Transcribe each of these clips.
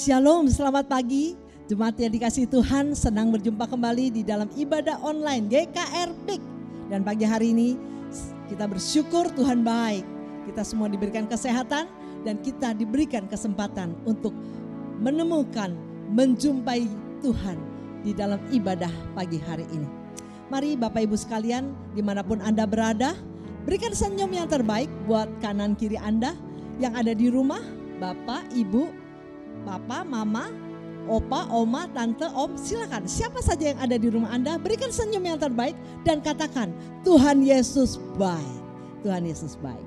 Shalom, selamat pagi. Jemaat yang dikasihi Tuhan, senang berjumpa kembali di dalam ibadah online GKR Peak. Dan pagi hari ini kita bersyukur Tuhan baik. Kita semua diberikan kesehatan dan kita diberikan kesempatan untuk menemukan, menjumpai Tuhan di dalam ibadah pagi hari ini. Mari Bapak Ibu sekalian, dimanapun Anda berada, berikan senyum yang terbaik buat kanan kiri Anda yang ada di rumah, Bapak, Ibu, Papa, Mama, Opa, Oma, Tante, Om, silakan. Siapa saja yang ada di rumah Anda, berikan senyum yang terbaik dan katakan, Tuhan Yesus baik. Tuhan Yesus baik.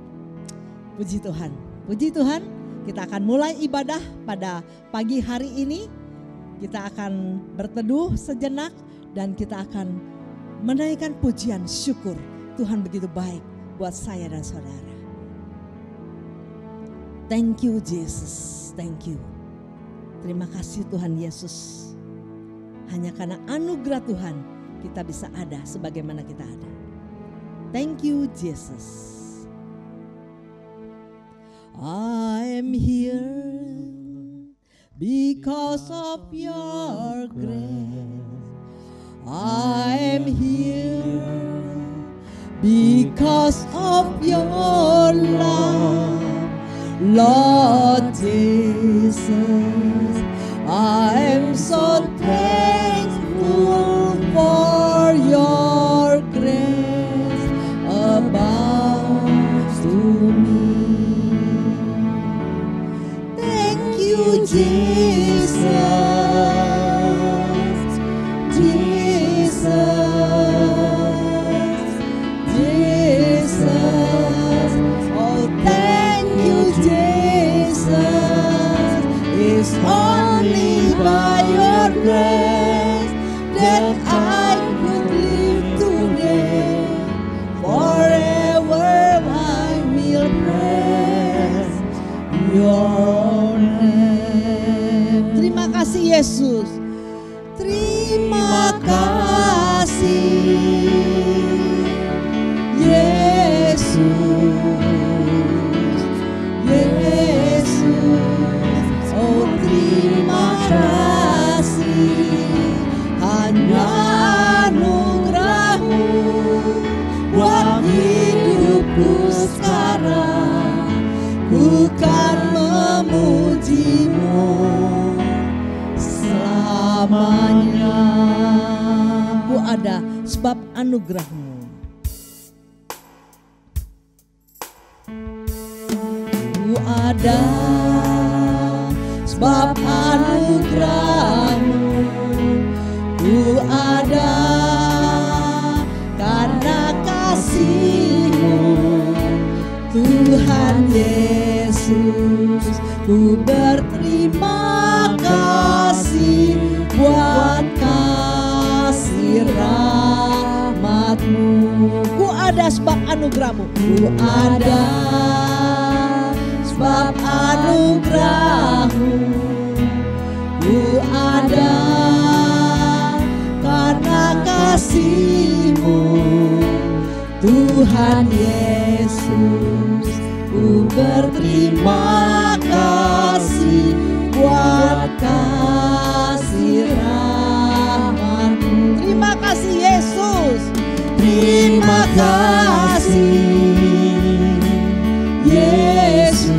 Puji Tuhan. Puji Tuhan, kita akan mulai ibadah pada pagi hari ini. Kita akan berteduh sejenak dan kita akan menaikkan pujian syukur. Tuhan begitu baik buat saya dan saudara. Thank you Jesus, thank you. Terima kasih Tuhan Yesus. Hanya karena anugerah Tuhan kita bisa ada sebagaimana kita ada. Thank you Jesus. I am here because of your grace. I am here because of your love. Lord Jesus, I am so thankful for your grace abounds to me. Thank you, Jesus, Jesus, Jesus. Oh, thank you, Jesus. It's only by your grace that I could live today. Forever I will praise your name. Terima kasih Yesus. Terima kasih Yesus. Yesus, oh terima kasih. Hanya anugerah-Mu buat hidupku sekarang. Ku kan memuji-Mu selamanya. Ku ada sebab anugerah-Mu. Ku ada sebab anugerah-Mu. Ku ada karena kasih-Mu. Tuhan Yesus, ku berterima kasih buat kasih rahmat-Mu. Ku ada sebab anugerah-Mu. Ku ada sebab anugerah-Mu. Ku ada karena kasih-Mu. Tuhan Yesus, ku berterima kasih buat kasih rahmat-Mu. Terima kasih Yesus. Terima kasih Yesus,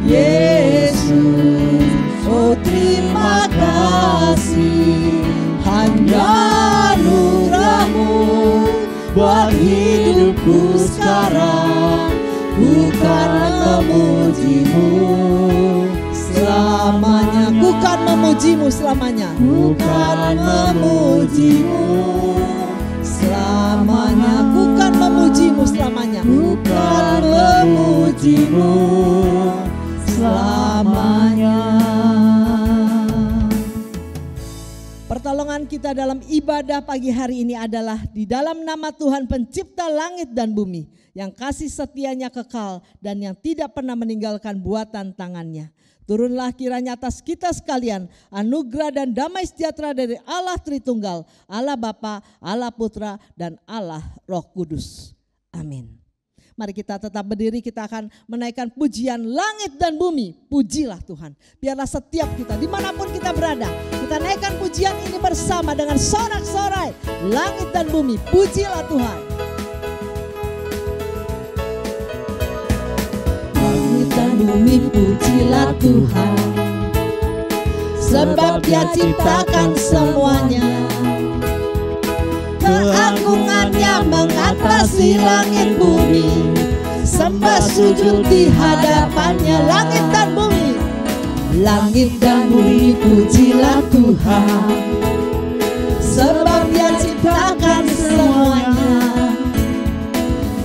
Yesus, oh terima kasih. Hanya anugerah-Mu buat hidupku sekarang. Ku kan memuji-Mu selamanya. Ku kan memuji-Mu selamanya. Ku kan memuji-Mu selamanya. Ku kan memuji-Mu selamanya. Ku kan memuji-Mu selamanya. Pertolongan kita dalam ibadah pagi hari ini adalah di dalam nama Tuhan pencipta langit dan bumi, yang kasih setianya kekal dan yang tidak pernah meninggalkan buatan tangannya. Turunlah kiranya atas kita sekalian anugerah dan damai sejahtera dari Allah Tritunggal, Allah Bapa, Allah Putra dan Allah Roh Kudus. Amin. Mari kita tetap berdiri, kita akan menaikkan pujian langit dan bumi. Pujilah Tuhan. Biarlah setiap kita, dimanapun kita berada, kita naikkan pujian ini bersama dengan sorak-sorai. Langit dan bumi, pujilah Tuhan. Langit dan bumi, pujilah Tuhan. Sebab Dia ciptakan semuanya. Keagungannya mengatasi langit bumi. Sembah sujud di hadapannya. Langit dan bumi, langit dan bumi, pujilah Tuhan. Sebab Dia ciptakan semuanya.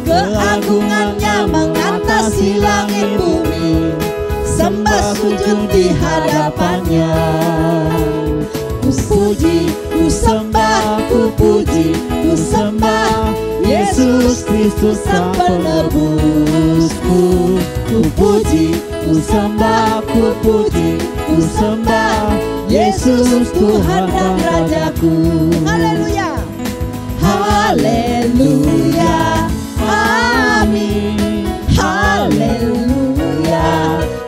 Keagungannya mengatasi langit bumi. Sembah sujud di hadapannya. Ku puji, ku sembah, ku puji, ku sembah Yesus Kristus Sang Penebusku. Ku puji, ku sembah, ku puji, ku sembah Yesus Tuhan dan Rajaku. Haleluya, haleluya, amin. Haleluya,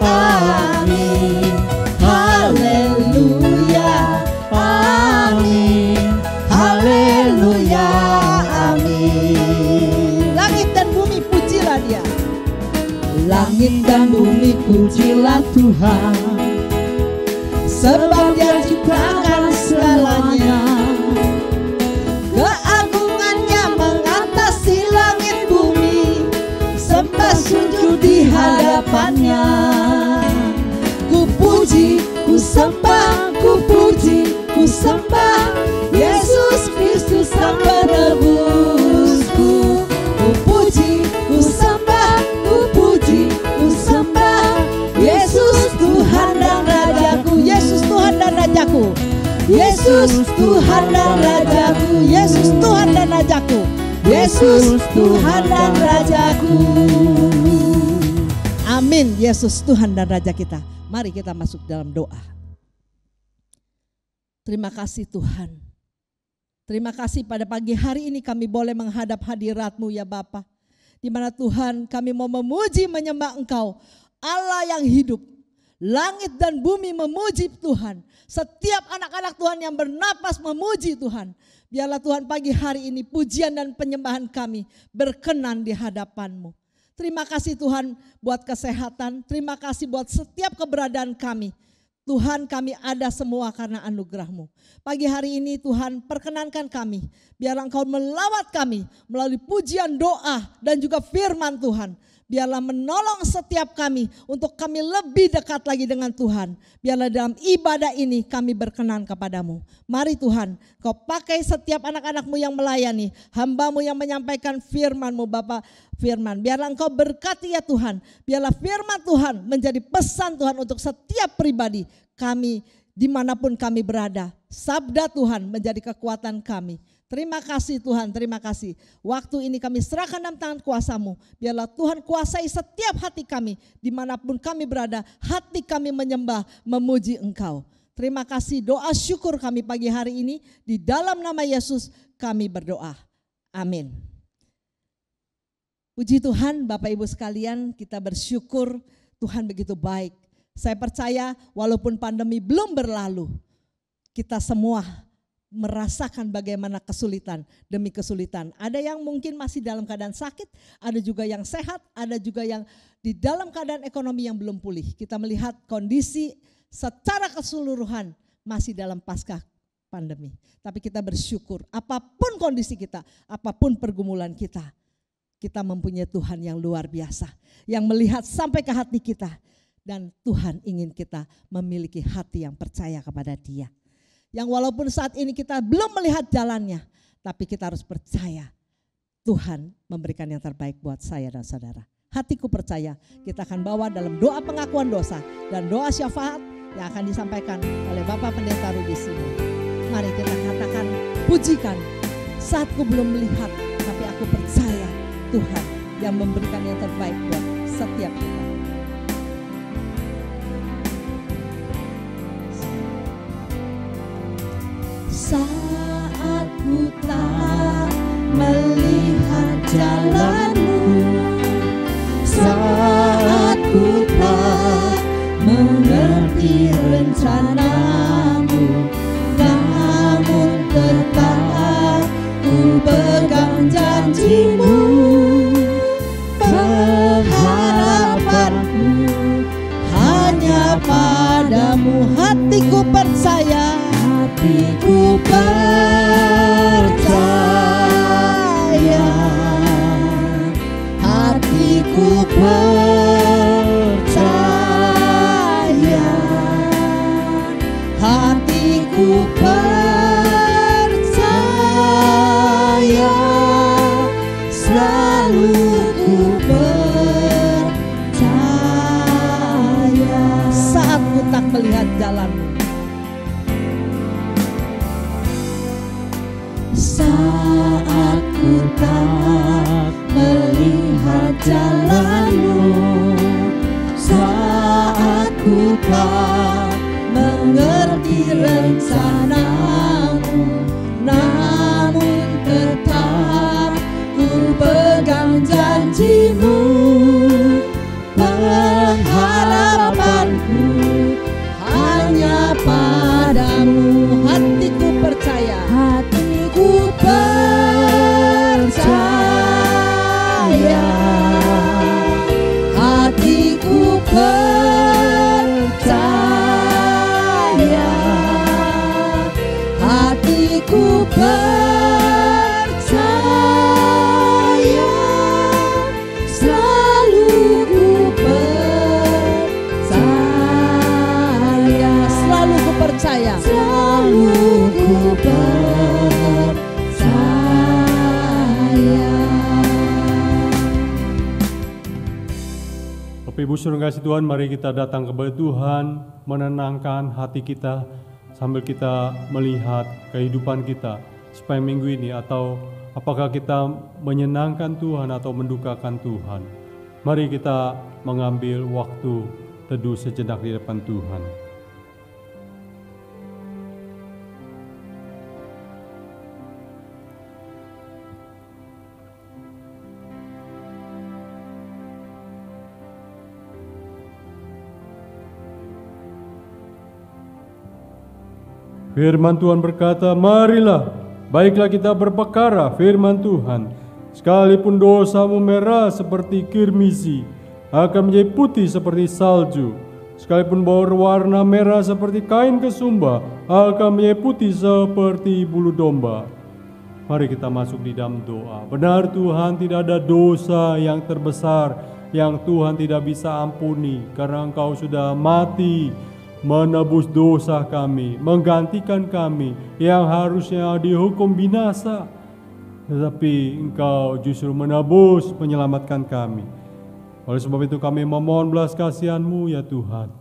amin. Haleluya, amin. Haleluya, amin. Langit dan bumi, pujilah Dia. Langit dan bumi, pujilah Tuhan. Sebab Dia ciptakan segalanya. Keagungannya mengatasi langit bumi. Sembah sujud di hadapannya. Ku puji, ku sembah, ku puji, ku sembah Yesus Kristus Sang Penebusku. Ku puji, ku sembah, ku puji, ku sembah Yesus Tuhan dan Rajaku. Yesus Tuhan dan Rajaku. Yesus Tuhan dan Rajaku. Yesus Tuhan dan Rajaku. Yesus Tuhan dan Rajaku. Amin. Yesus Tuhan dan Raja kita. Mari kita masuk dalam doa. Terima kasih Tuhan. Terima kasih pada pagi hari ini kami boleh menghadap hadirat-Mu ya Bapa. Di mana Tuhan kami mau memuji menyembah Engkau, Allah yang hidup. Langit dan bumi memuji Tuhan. Setiap anak-anak Tuhan yang bernapas memuji Tuhan. Biarlah Tuhan pagi hari ini pujian dan penyembahan kami berkenan di hadapan-Mu. Terima kasih Tuhan buat kesehatan. Terima kasih buat setiap keberadaan kami. Tuhan, kami ada semua karena anugerah-Mu. Pagi hari ini Tuhan perkenankan kami. Biarlah Engkau melawat kami melalui pujian, doa dan juga firman Tuhan. Biarlah menolong setiap kami untuk kami lebih dekat lagi dengan Tuhan. Biarlah dalam ibadah ini kami berkenan kepadamu. Mari Tuhan, Kau pakai setiap anak-anak-Mu yang melayani, hamba-Mu yang menyampaikan firman-Mu Bapak firman. Biarlah Engkau berkati ya Tuhan. Biarlah firman Tuhan menjadi pesan Tuhan untuk setiap pribadi kami dimanapun kami berada. Sabda Tuhan menjadi kekuatan kami. Terima kasih Tuhan, terima kasih. Waktu ini kami serahkan dalam tangan kuasa-Mu. Biarlah Tuhan kuasai setiap hati kami. Dimanapun kami berada, hati kami menyembah, memuji Engkau. Terima kasih, doa syukur kami pagi hari ini. Di dalam nama Yesus kami berdoa. Amin. Puji Tuhan Bapak Ibu sekalian, kita bersyukur Tuhan begitu baik. Saya percaya walaupun pandemi belum berlalu, kita semua merasakan bagaimana kesulitan demi kesulitan. Ada yang mungkin masih dalam keadaan sakit, ada juga yang sehat, ada juga yang di dalam keadaan ekonomi yang belum pulih. Kita melihat kondisi secara keseluruhan masih dalam pasca pandemi. Tapi kita bersyukur apapun kondisi kita, apapun pergumulan kita, kita mempunyai Tuhan yang luar biasa. Yang melihat sampai ke hati kita. Dan Tuhan ingin kita memiliki hati yang percaya kepada Dia. Yang walaupun saat ini kita belum melihat jalannya, tapi kita harus percaya Tuhan memberikan yang terbaik buat saya dan saudara. Hatiku percaya kita akan bawa dalam doa pengakuan dosa dan doa syafaat yang akan disampaikan oleh Bapak Pendeta Rudi sini. Mari kita katakan, pujikan, saat ku belum melihat, tapi aku percaya Tuhan yang memberikan yang terbaik buat setiap kita. Saat ku tak melihat jalanmu, mengerti rencanamu, namun tetap ku pegang janjimu. Pengharapanku hanya padamu, hatiku percaya, hatiku percaya, hatiku percaya, hatiku percaya, selalu ku percaya. Saat ku tak melihat jalanmu, saat ku tak melihat jalanmu, saat ku tak mengerti rencanamu, namun tetap ku pegang janjimu. Pengharapanku hanya padamu, hatiku percaya, hatiku percaya, hatiku percaya, hatiku percaya, selalu ku percaya, selalu ku percaya, selalu ku percaya. Bapak Ibu saudara kasih Tuhan, mari kita datang kepada Tuhan, menenangkan hati kita sambil kita melihat kehidupan kita supaya minggu ini, atau apakah kita menyenangkan Tuhan atau mendukakan Tuhan. Mari kita mengambil waktu teduh sejenak di depan Tuhan. Firman Tuhan berkata, marilah, baiklah kita berperkara firman Tuhan. Sekalipun dosamu merah seperti kirmisi, akan menjadi putih seperti salju. Sekalipun berwarna merah seperti kain kesumba, akan menjadi putih seperti bulu domba. Mari kita masuk di dalam doa. Benar Tuhan, tidak ada dosa yang terbesar yang Tuhan tidak bisa ampuni, karena Engkau sudah mati menebus dosa kami, menggantikan kami yang harusnya dihukum binasa, tetapi Engkau justru menebus, menyelamatkan kami. Oleh sebab itu kami memohon belas kasihan-Mu ya Tuhan,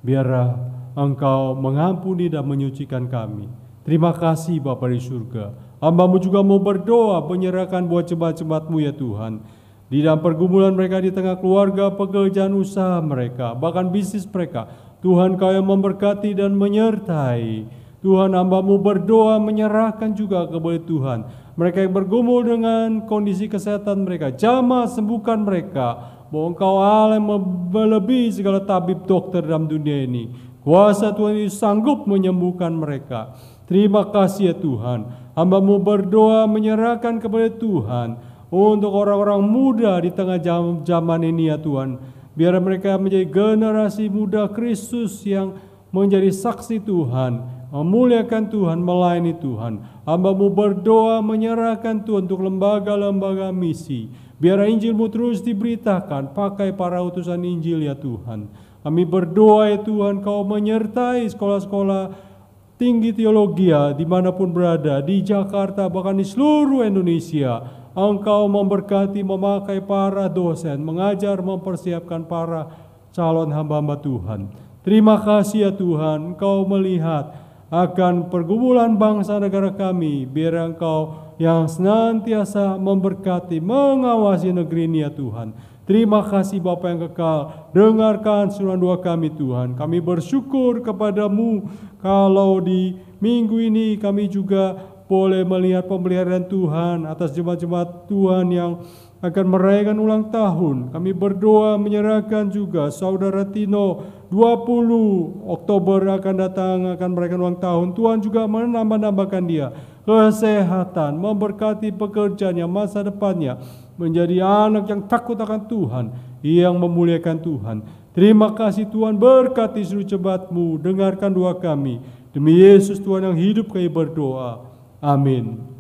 biarlah Engkau mengampuni dan menyucikan kami. Terima kasih Bapa di surga. Hamba-Mu juga mau berdoa, menyerahkan buat jemaat-jemaat-Mu ya Tuhan, di dalam pergumulan mereka, di tengah keluarga, pekerjaan usaha mereka, bahkan bisnis mereka. Tuhan Kau yang memberkati dan menyertai. Tuhan, hamba-Mu berdoa menyerahkan juga kepada Tuhan mereka yang bergumul dengan kondisi kesehatan mereka. Jamah sembuhkan mereka, bahwa Engkau Allah yang melebihi segala tabib dokter dalam dunia ini. Kuasa Tuhan itu sanggup menyembuhkan mereka. Terima kasih ya Tuhan. Hamba-Mu berdoa menyerahkan kepada Tuhan untuk orang-orang muda di tengah zaman ini ya Tuhan. Biar mereka menjadi generasi muda Kristus yang menjadi saksi Tuhan, memuliakan Tuhan, melayani Tuhan. Hamba-Mu berdoa menyerahkan Tuhan untuk lembaga-lembaga misi. Biar Injil-Mu terus diberitakan, pakai para utusan Injil ya Tuhan. Kami berdoa ya Tuhan, Kau menyertai sekolah-sekolah tinggi teologi dimanapun berada, di Jakarta bahkan di seluruh Indonesia. Engkau memberkati, memakai para dosen, mengajar, mempersiapkan para calon hamba-hamba Tuhan. Terima kasih ya Tuhan, Engkau melihat akan pergumulan bangsa negara kami. Biar Engkau yang senantiasa memberkati, mengawasi negeri ini ya Tuhan. Terima kasih Bapa yang kekal, dengarkan seruan doa kami Tuhan. Kami bersyukur kepadamu kalau di minggu ini kami juga boleh melihat pemeliharaan Tuhan atas jemaat-jemaat Tuhan yang akan merayakan ulang tahun. Kami berdoa menyerahkan juga Saudara Tino 20 Oktober akan datang, akan merayakan ulang tahun. Tuhan juga menambah-nambahkan dia kesehatan, memberkati pekerjaannya, masa depannya, menjadi anak yang takut akan Tuhan, yang memuliakan Tuhan. Terima kasih Tuhan, berkati seluruh jemaat-Mu, dengarkan doa kami. Demi Yesus Tuhan yang hidup, kami berdoa. Amin.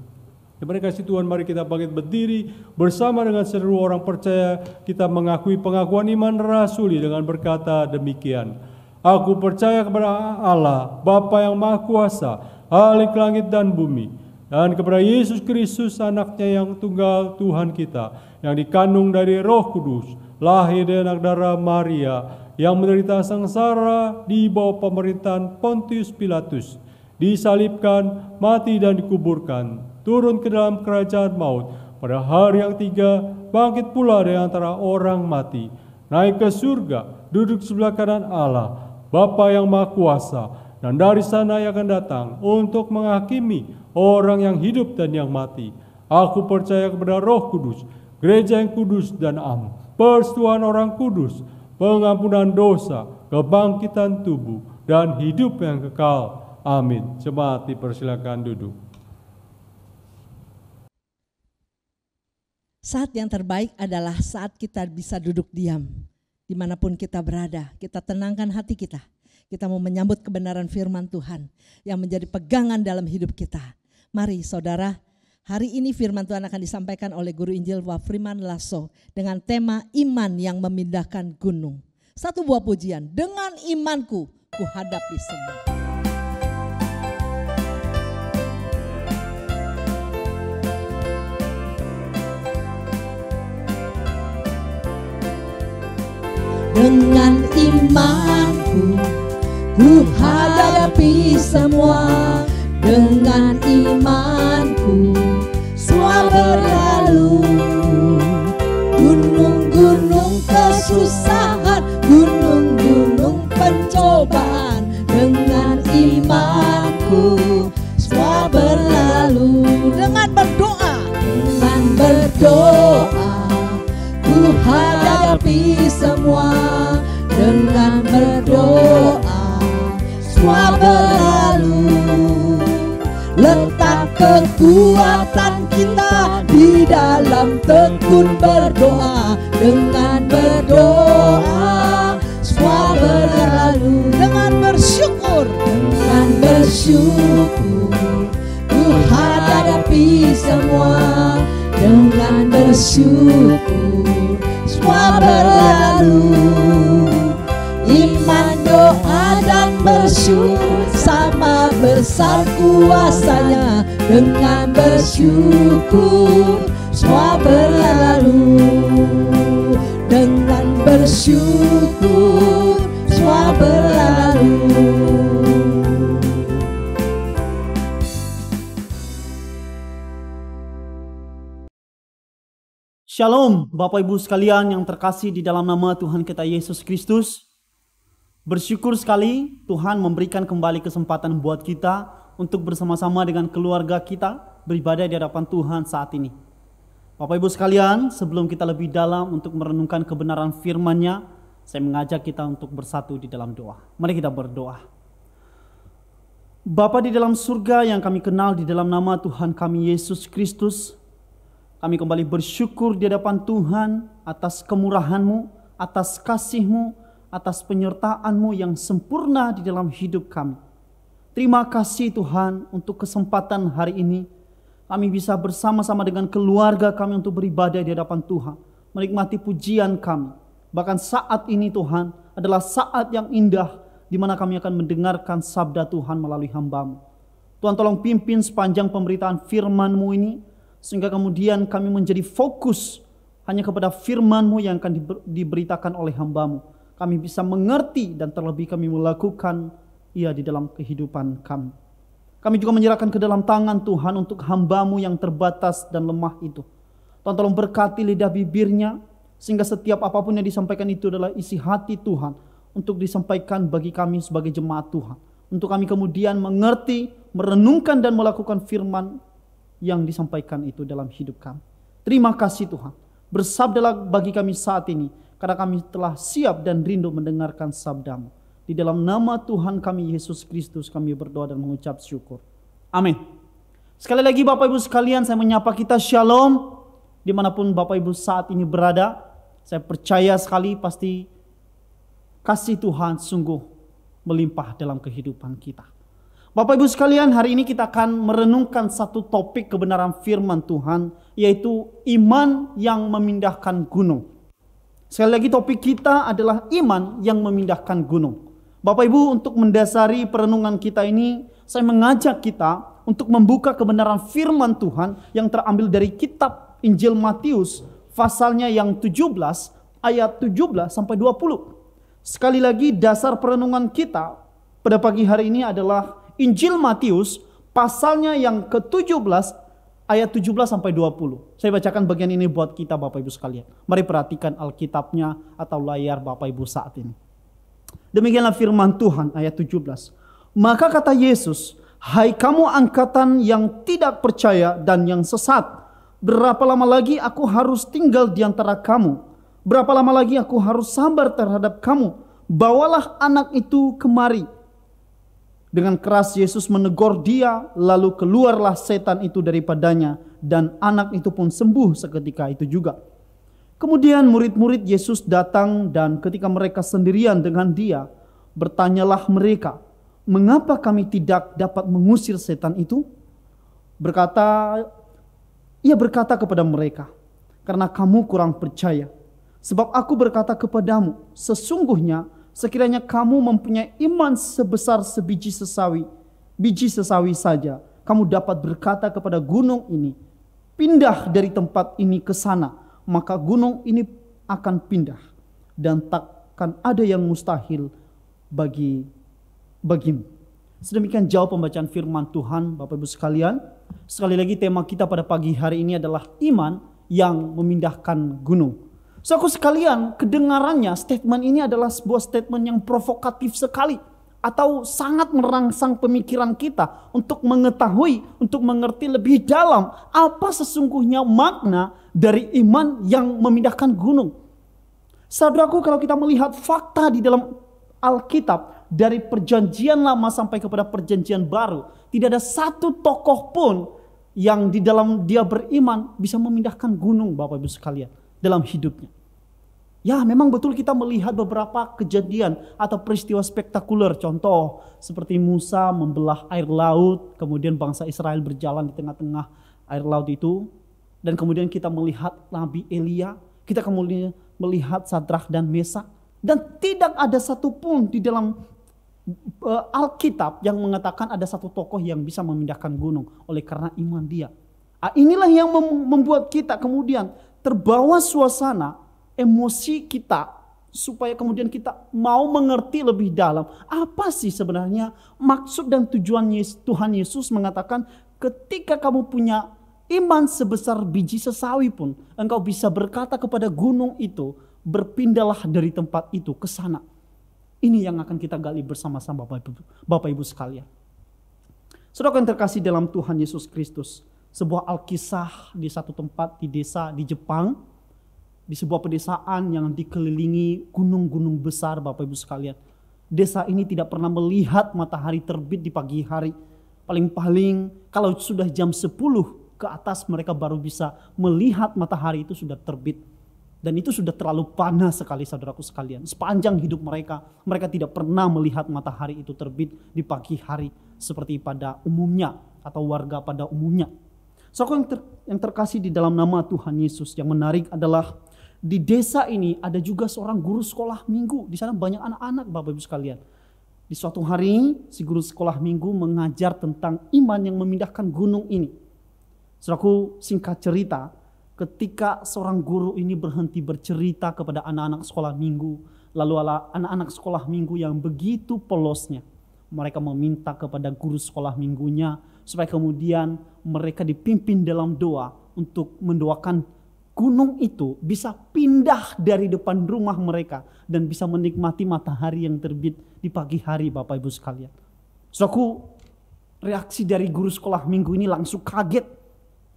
Terima kasih Tuhan, mari kita bangkit berdiri bersama dengan seluruh orang percaya. Kita mengakui pengakuan iman rasuli dengan berkata demikian. Aku percaya kepada Allah, Bapa yang Maha Kuasa, Khalik langit dan bumi, dan kepada Yesus Kristus anaknya yang tunggal Tuhan kita, yang dikandung dari Roh Kudus, lahir dari anak darah Maria, yang menderita sengsara di bawah pemerintahan Pontius Pilatus, disalibkan, mati dan dikuburkan, turun ke dalam kerajaan maut, pada hari yang ketiga bangkit pula dari antara orang mati, naik ke surga, duduk sebelah kanan Allah, Bapa yang Maha Kuasa, dan dari sana ia akan datang untuk menghakimi orang yang hidup dan yang mati. Aku percaya kepada Roh Kudus, gereja yang kudus dan am, persekutuan orang kudus, pengampunan dosa, kebangkitan tubuh, dan hidup yang kekal. Amin. Jemaat dipersilakan duduk. Saat yang terbaik adalah saat kita bisa duduk diam. Dimanapun kita berada, kita tenangkan hati kita. Kita mau menyambut kebenaran firman Tuhan yang menjadi pegangan dalam hidup kita. Mari saudara, hari ini firman Tuhan akan disampaikan oleh Guru Injil Wafriman Lasso dengan tema iman yang memindahkan gunung. Satu buah pujian, dengan imanku ku hadapi semua. Dengan imanku ku hadapi semua. Dengan imanku semua berlalu. Gunung-gunung kesusahan, gunung-gunung pencobaan, dengan imanku semua berlalu. Dengan berdoa ku hadapi semua. Dengan berdoa semua berlalu. Letak kekuatan kita di dalam tekun berdoa. Dengan berdoa semua berlalu. Dengan bersyukur ku hadapi semua. Dengan bersyukur semua berlalu. Iman, doa, dan bersyukur sama besar kuasanya. Dengan bersyukur semua berlalu. Dengan bersyukur semua berlalu. Shalom Bapak Ibu sekalian yang terkasih di dalam nama Tuhan kita Yesus Kristus. Bersyukur sekali Tuhan memberikan kembali kesempatan buat kita untuk bersama-sama dengan keluarga kita beribadah di hadapan Tuhan saat ini. Bapak Ibu sekalian, sebelum kita lebih dalam untuk merenungkan kebenaran firman-Nya, saya mengajak kita untuk bersatu di dalam doa. Mari kita berdoa. Bapa di dalam surga yang kami kenal di dalam nama Tuhan kami Yesus Kristus, kami kembali bersyukur di hadapan Tuhan atas kemurahan-Mu, atas kasih-Mu, atas penyertaan-Mu yang sempurna di dalam hidup kami. Terima kasih Tuhan untuk kesempatan hari ini. Kami bisa bersama-sama dengan keluarga kami untuk beribadah di hadapan Tuhan. Menikmati pujian kami. Bahkan saat ini Tuhan adalah saat yang indah di mana kami akan mendengarkan sabda Tuhan melalui hamba-Mu. Tuhan tolong pimpin sepanjang pemberitaan firman-Mu ini, sehingga kemudian kami menjadi fokus hanya kepada firman-Mu yang akan diberitakan oleh hamba-Mu. Kami bisa mengerti dan terlebih kami melakukan ia di dalam kehidupan kami. Kami juga menyerahkan ke dalam tangan Tuhan untuk hamba-Mu yang terbatas dan lemah itu. Tuhan tolong berkati lidah bibirnya, sehingga setiap apapun yang disampaikan itu adalah isi hati Tuhan untuk disampaikan bagi kami sebagai jemaat Tuhan. Untuk kami kemudian mengerti, merenungkan dan melakukan firman yang disampaikan itu dalam hidup kami. Terima kasih Tuhan. Bersabdalah bagi kami saat ini, karena kami telah siap dan rindu mendengarkan sabda-Mu. Di dalam nama Tuhan kami Yesus Kristus kami berdoa dan mengucap syukur. Amin. Sekali lagi Bapak Ibu sekalian, saya menyapa kita shalom. Dimanapun Bapak Ibu saat ini berada, saya percaya sekali pasti kasih Tuhan sungguh melimpah dalam kehidupan kita. Bapak Ibu sekalian, hari ini kita akan merenungkan satu topik kebenaran firman Tuhan, yaitu iman yang memindahkan gunung. Sekali lagi topik kita adalah iman yang memindahkan gunung. Bapak Ibu, untuk mendasari perenungan kita ini, saya mengajak kita untuk membuka kebenaran firman Tuhan yang terambil dari kitab Injil Matius, pasalnya yang 17, ayat 17 sampai 20. Sekali lagi dasar perenungan kita pada pagi hari ini adalah Injil Matius pasalnya yang ke-17 ayat 17 sampai 20. Saya bacakan bagian ini buat kita Bapak Ibu sekalian. Mari perhatikan Alkitabnya atau layar Bapak Ibu saat ini. Demikianlah firman Tuhan ayat 17. Maka kata Yesus, "Hai kamu angkatan yang tidak percaya dan yang sesat, berapa lama lagi aku harus tinggal di antara kamu? Berapa lama lagi aku harus sabar terhadap kamu? Bawalah anak itu kemari." Dengan keras Yesus menegur dia, lalu keluarlah setan itu daripadanya, dan anak itu pun sembuh seketika itu juga. Kemudian murid-murid Yesus datang, dan ketika mereka sendirian dengan dia, bertanyalah mereka, "Mengapa kami tidak dapat mengusir setan itu?" Ia berkata kepada mereka, "Karena kamu kurang percaya. Sebab aku berkata kepadamu, sesungguhnya sekiranya kamu mempunyai iman sebesar biji sesawi saja, kamu dapat berkata kepada gunung ini, pindah dari tempat ini ke sana, maka gunung ini akan pindah, dan takkan ada yang mustahil bagimu." Sedemikian jauh pembacaan firman Tuhan Bapak Ibu sekalian. Sekali lagi tema kita pada pagi hari ini adalah iman yang memindahkan gunung. Saudaraku sekalian, kedengarannya statement ini adalah sebuah statement yang provokatif sekali, atau sangat merangsang pemikiran kita untuk mengetahui, untuk mengerti lebih dalam apa sesungguhnya makna dari iman yang memindahkan gunung. Saudaraku, kalau kita melihat fakta di dalam Alkitab dari perjanjian lama sampai kepada perjanjian baru, tidak ada satu tokoh pun yang di dalam dia beriman bisa memindahkan gunung Bapak Ibu sekalian dalam hidupnya. Ya, memang betul kita melihat beberapa kejadian atau peristiwa spektakuler. Contoh seperti Musa membelah air laut, kemudian bangsa Israel berjalan di tengah-tengah air laut itu. Dan kemudian kita melihat Nabi Elia, kita kemudian melihat Sadrak dan Mesak. Dan tidak ada satupun di dalam Alkitab yang mengatakan ada satu tokoh yang bisa memindahkan gunung oleh karena iman dia. Inilah yang membuat kita kemudian terbawa suasana emosi kita, supaya kemudian kita mau mengerti lebih dalam apa sih sebenarnya maksud dan tujuan Tuhan Yesus mengatakan, ketika kamu punya iman sebesar biji sesawi pun, engkau bisa berkata kepada gunung itu, berpindahlah dari tempat itu ke sana. Ini yang akan kita gali bersama-sama Bapak Ibu sekalian. Saudara yang terkasih dalam Tuhan Yesus Kristus, sebuah alkisah di satu tempat di desa di Jepang, di sebuah pedesaan yang dikelilingi gunung-gunung besar Bapak Ibu sekalian. Desa ini tidak pernah melihat matahari terbit di pagi hari. Paling-paling kalau sudah jam 10 ke atas mereka baru bisa melihat matahari itu sudah terbit. Dan itu sudah terlalu panas sekali saudaraku sekalian. Sepanjang hidup mereka tidak pernah melihat matahari itu terbit di pagi hari seperti pada umumnya atau warga pada umumnya. Saudara yang terkasih di dalam nama Tuhan Yesus, yang menarik adalah di desa ini ada juga seorang guru sekolah minggu. Di sana banyak anak-anak Bapak Ibu sekalian. Di suatu hari si guru sekolah minggu mengajar tentang iman yang memindahkan gunung ini. Saudaraku, singkat cerita, ketika seorang guru ini berhenti bercerita kepada anak-anak sekolah minggu, lalu anak-anak sekolah minggu yang begitu polosnya, mereka meminta kepada guru sekolah minggunya supaya kemudian mereka dipimpin dalam doa untuk mendoakan gunung itu bisa pindah dari depan rumah mereka dan bisa menikmati matahari yang terbit di pagi hari Bapak Ibu sekalian. Saudaraku, reaksi dari guru sekolah minggu ini langsung kaget,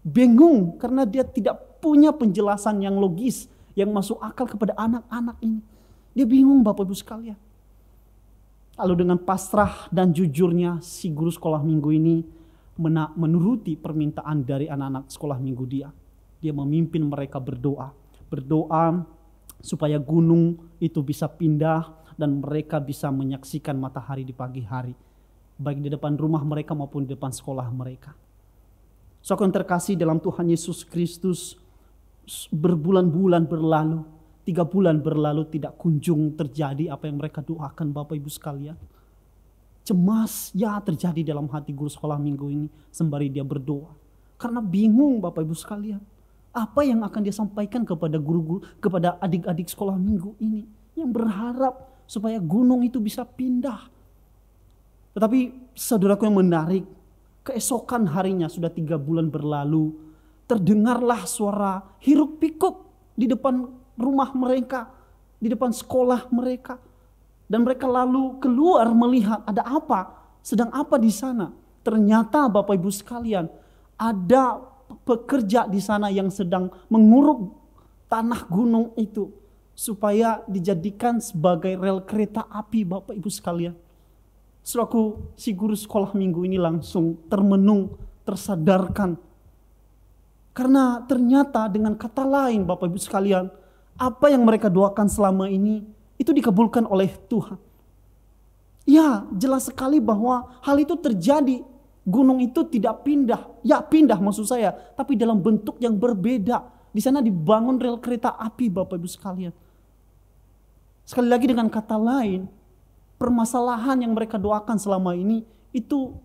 bingung karena dia tidak punya penjelasan yang logis, yang masuk akal kepada anak-anak ini. Dia bingung Bapak Ibu sekalian. Lalu dengan pasrah dan jujurnya si guru sekolah minggu ini menuruti permintaan dari anak-anak sekolah minggu dia. Dia memimpin mereka berdoa supaya gunung itu bisa pindah dan mereka bisa menyaksikan matahari di pagi hari, baik di depan rumah mereka maupun di depan sekolah mereka. Saudara yang terkasih dalam Tuhan Yesus Kristus, berbulan-bulan berlalu, 3 bulan berlalu tidak kunjung terjadi apa yang mereka doakan Bapak Ibu sekalian. Cemas ya terjadi dalam hati guru sekolah minggu ini sembari dia berdoa. Karena bingung Bapak Ibu sekalian. Apa yang akan dia sampaikan kepada guru-guru, kepada adik-adik sekolah minggu ini. Yang berharap supaya gunung itu bisa pindah. Tetapi saudaraku yang menarik, keesokan harinya sudah 3 bulan berlalu, terdengarlah suara hiruk pikuk di depan rumah mereka, di depan sekolah mereka. Dan mereka lalu keluar melihat ada apa, sedang apa di sana. Ternyata Bapak Ibu sekalian, ada pekerja di sana yang sedang menguruk tanah gunung itu supaya dijadikan sebagai rel kereta api Bapak Ibu sekalian. Saudaraku, si guru sekolah minggu ini langsung termenung, tersadarkan. Karena ternyata dengan kata lain Bapak Ibu sekalian, apa yang mereka doakan selama ini itu dikabulkan oleh Tuhan. Ya, jelas sekali bahwa hal itu terjadi. Gunung itu tidak pindah. Ya, pindah maksud saya, tapi dalam bentuk yang berbeda. Di sana dibangun rel kereta api Bapak Ibu sekalian. Sekali lagi dengan kata lain, permasalahan yang mereka doakan selama ini itu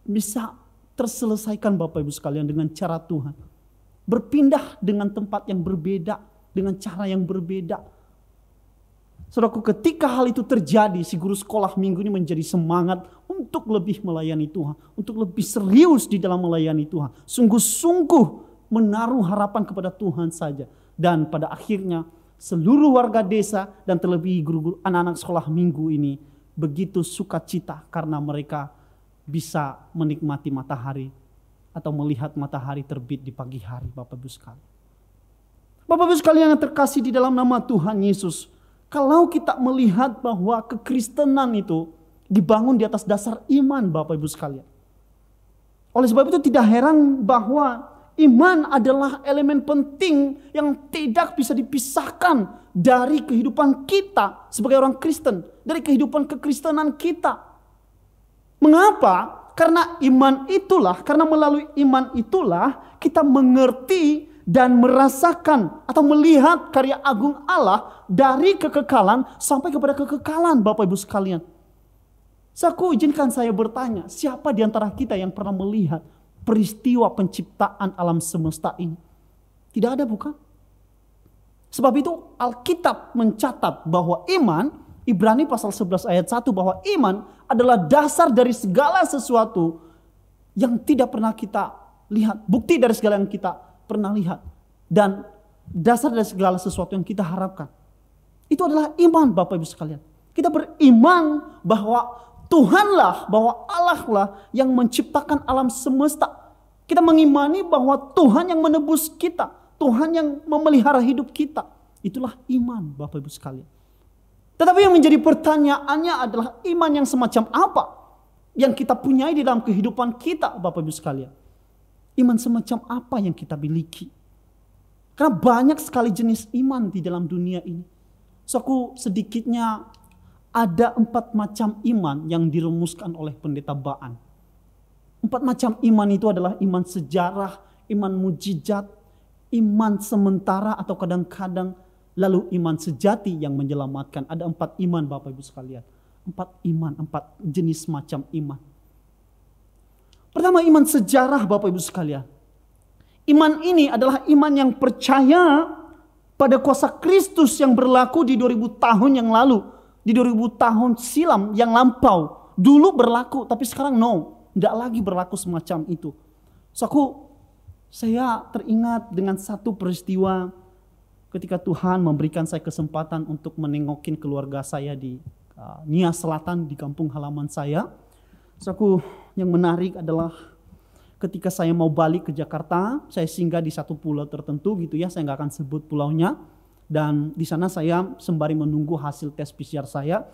bisa terselesaikan Bapak Ibu sekalian dengan cara Tuhan. Berpindah dengan tempat yang berbeda, dengan cara yang berbeda. Saudaraku, ketika hal itu terjadi, si guru sekolah minggu ini menjadi semangat untuk lebih melayani Tuhan, untuk lebih serius di dalam melayani Tuhan. Sungguh-sungguh menaruh harapan kepada Tuhan saja. Dan pada akhirnya seluruh warga desa dan terlebih guru-guru anak-anak sekolah minggu ini begitu sukacita karena mereka bisa menikmati matahari atau melihat matahari terbit di pagi hari Bapak Ibu sekalian. Bapak Ibu sekalian yang terkasih di dalam nama Tuhan Yesus, kalau kita melihat bahwa kekristenan itu dibangun di atas dasar iman Bapak Ibu sekalian. Oleh sebab itu tidak heran bahwa iman adalah elemen penting yang tidak bisa dipisahkan dari kehidupan kita sebagai orang Kristen, dari kehidupan kekristenan kita. Mengapa? Karena karena melalui iman itulah kita mengerti dan merasakan atau melihat karya agung Allah dari kekekalan sampai kepada kekekalan Bapak Ibu sekalian. Izinkan saya bertanya, siapa di antara kita yang pernah melihat peristiwa penciptaan alam semesta ini? Tidak ada, bukan? Sebab itu Alkitab mencatat bahwa iman, Ibrani pasal 11 ayat 1, bahwa iman adalah dasar dari segala sesuatu yang tidak pernah kita lihat. Bukti dari segala yang kita pernah lihat. Dan dasar dari segala sesuatu yang kita harapkan. Itu adalah iman Bapak Ibu sekalian. Kita beriman bahwa Tuhanlah, bahwa Allah lah yang menciptakan alam semesta. Kita mengimani bahwa Tuhan yang menebus kita. Tuhan yang memelihara hidup kita. Itulah iman Bapak Ibu sekalian. Tetapi yang menjadi pertanyaannya adalah iman yang semacam apa yang kita punyai di dalam kehidupan kita Bapak Ibu sekalian. Iman semacam apa yang kita miliki? Karena banyak sekali jenis iman di dalam dunia ini. Sedikitnya ada 4 macam iman yang dirumuskan oleh pendeta Baan. 4 macam iman itu adalah iman sejarah, iman mujizat, iman sementara atau kadang-kadang lalu iman sejati yang menyelamatkan. Ada 4 iman Bapak Ibu sekalian. 4 iman, 4 jenis macam iman. Pertama, iman sejarah Bapak Ibu sekalian. Iman ini adalah iman yang percaya pada kuasa Kristus yang berlaku di 2000 tahun yang lalu. Di 2000 tahun silam yang lampau. Dulu berlaku, tapi sekarang tidak lagi berlaku semacam itu. Saya teringat dengan satu peristiwa ketika Tuhan memberikan saya kesempatan untuk menengokin keluarga saya di Nia Selatan, di kampung halaman saya. Yang menarik adalah ketika saya mau balik ke Jakarta, saya singgah di satu pulau tertentu gitu ya, saya nggak akan sebut pulaunya. Dan di sana saya sembari menunggu hasil tes PCR saya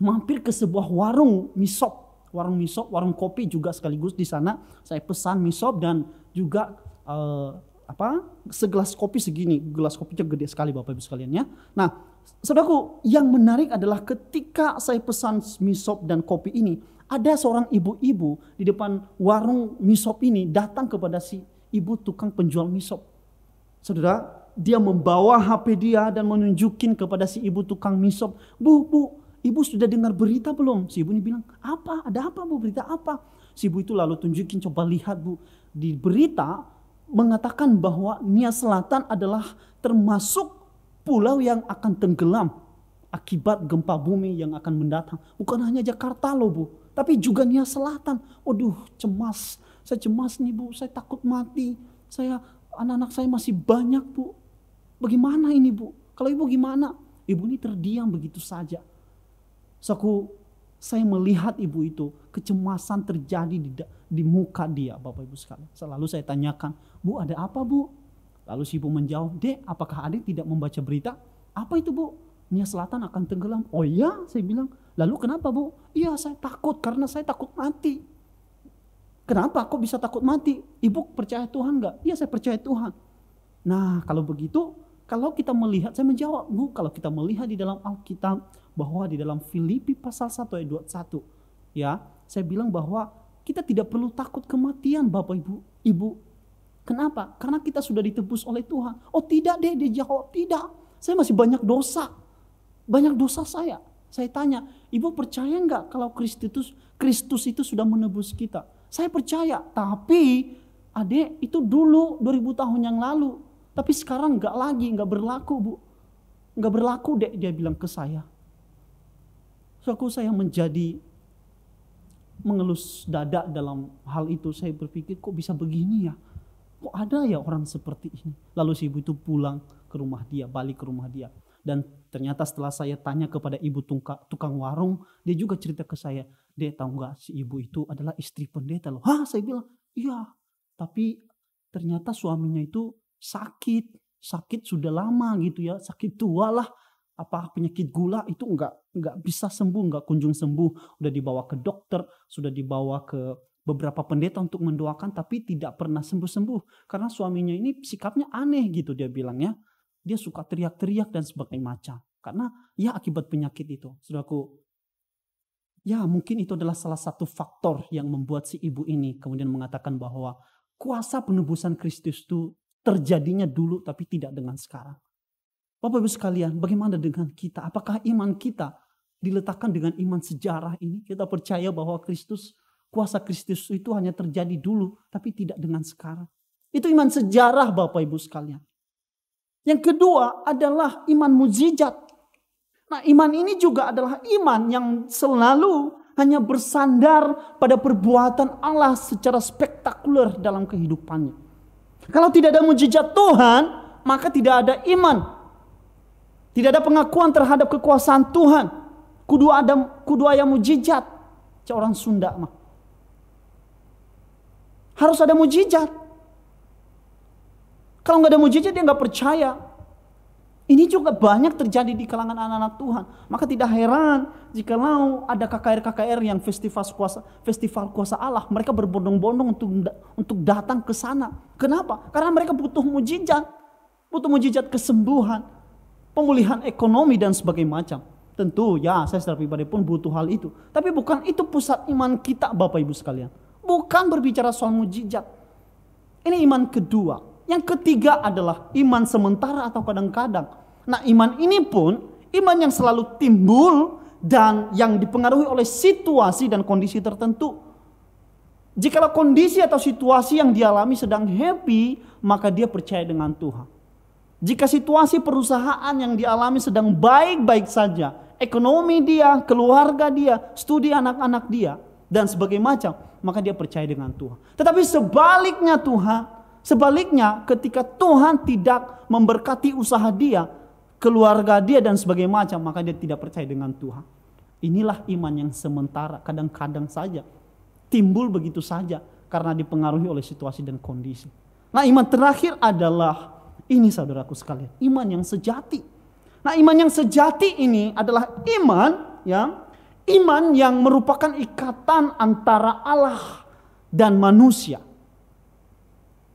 mampir ke sebuah warung misop, warung kopi juga sekaligus di sana. Saya pesan misop dan juga segelas kopi segini, gelas kopinya gede sekali Bapak Ibu sekalian ya. Nah, saudaraku, yang menarik adalah ketika saya pesan misop dan kopi ini, ada seorang ibu-ibu di depan warung misop ini datang kepada si ibu tukang penjual misop. Saudara, dia membawa HP dia dan menunjukin kepada si ibu tukang misop, Bu, ibu sudah dengar berita belum? Si ibu ini bilang, apa? Ada apa Bu? Berita apa? Si ibu itu lalu tunjukin, coba lihat Bu. Di berita mengatakan bahwa Nia Selatan adalah termasuk pulau yang akan tenggelam akibat gempa bumi yang akan mendatang. Bukan hanya Jakarta loh Bu, tapi juga Nia Selatan. Waduh, cemas. Saya cemas nih Bu, saya takut mati. Anak-anak saya masih banyak Bu. Bagaimana ini Bu? Kalau ibu gimana? Ibu ini terdiam begitu saja. Saya melihat ibu itu, kecemasan terjadi di muka dia, Bapak Ibu sekalian. Selalu saya tanyakan, Bu, ada apa Bu? Lalu si ibu menjawab, Dek, apakah adik tidak membaca berita? Apa itu Bu? Nia Selatan akan tenggelam. Oh iya, saya bilang. Lalu kenapa Bu? Iya, saya takut karena saya takut mati. Kenapa? Kok bisa takut mati? Ibu percaya Tuhan enggak? Iya, saya percaya Tuhan. Nah, kalau begitu, kalau kita melihat, saya menjawab, Bu, kalau kita melihat di dalam Alkitab, bahwa di dalam Filipi pasal 1 ayat 21, ya, saya bilang bahwa kita tidak perlu takut kematian Bapak Ibu. Kenapa? Karena kita sudah ditebus oleh Tuhan. Oh tidak deh, dia jawab, tidak. Saya masih banyak dosa. Banyak dosa saya. Saya tanya, Ibu percaya enggak kalau Kristus itu sudah menebus kita? Saya percaya, tapi Adek itu dulu 2000 tahun yang lalu. Tapi sekarang enggak lagi, enggak berlaku Bu. Enggak berlaku Dek, dia bilang ke saya. Saya menjadi mengelus dada dalam hal itu. Saya berpikir kok bisa begini ya? Kok ada ya orang seperti ini? Lalu si ibu itu pulang ke rumah dia, balik ke rumah dia. Dan ternyata setelah saya tanya kepada ibu tukang warung, dia juga cerita ke saya, Dek, tahu gak si ibu itu adalah istri pendeta loh. Hah? Saya bilang, iya. Tapi ternyata suaminya itu sakit sudah lama gitu ya, sakit tua lah. Penyakit gula itu enggak bisa sembuh, enggak kunjung sembuh. Udah dibawa ke dokter, sudah dibawa ke beberapa pendeta untuk mendoakan, tapi tidak pernah sembuh-sembuh. Karena suaminya ini sikapnya aneh gitu dia bilangnya. Dia suka teriak-teriak dan sebagainya macam. Karena ya akibat penyakit itu. Saudaraku, ya mungkin itu adalah salah satu faktor yang membuat si ibu ini kemudian mengatakan bahwa kuasa penebusan Kristus itu terjadinya dulu tapi tidak dengan sekarang. Bapak Ibu sekalian, bagaimana dengan kita? Apakah iman kita diletakkan dengan iman sejarah ini? Kita percaya bahwa kuasa Kristus itu hanya terjadi dulu, tapi tidak dengan sekarang. Itu iman sejarah Bapak Ibu sekalian. Yang kedua adalah iman mukjizat. Nah, iman ini juga adalah iman yang selalu hanya bersandar pada perbuatan Allah secara spektakuler dalam kehidupannya. Kalau tidak ada mukjizat Tuhan, maka tidak ada iman. Tidak ada pengakuan terhadap kekuasaan Tuhan. Kudu ada mukjizat. Orang Sunda mah. Harus ada mukjizat. Kalau nggak ada mukjizat dia nggak percaya. Ini juga banyak terjadi di kalangan anak-anak Tuhan. Maka tidak heran jikalau ada KKR yang festival kuasa Allah. Mereka berbondong-bondong untuk datang ke sana. Kenapa? Karena mereka butuh mukjizat. Butuh mukjizat kesembuhan, pemulihan ekonomi dan sebagainya macam. Tentu ya saya secara pribadi pun butuh hal itu. Tapi bukan itu pusat iman kita Bapak Ibu sekalian. Bukan berbicara soal mukjizat. Ini iman kedua. Yang ketiga adalah iman sementara atau kadang-kadang. Nah iman ini pun iman yang selalu timbul dan yang dipengaruhi oleh situasi dan kondisi tertentu. Jikalau kondisi atau situasi yang dialami sedang happy, maka dia percaya dengan Tuhan. Jika situasi perusahaan yang dialami sedang baik-baik saja, ekonomi dia, keluarga dia, studi anak-anak dia, dan sebagainya macam, maka dia percaya dengan Tuhan. Tetapi sebaliknya ketika Tuhan tidak memberkati usaha dia, keluarga dia dan sebagainya macam, maka dia tidak percaya dengan Tuhan. Inilah iman yang sementara, kadang-kadang saja, timbul begitu saja karena dipengaruhi oleh situasi dan kondisi. Nah iman terakhir adalah ini saudaraku sekalian, iman yang sejati. Nah iman yang sejati ini adalah iman Iman yang merupakan ikatan antara Allah dan manusia.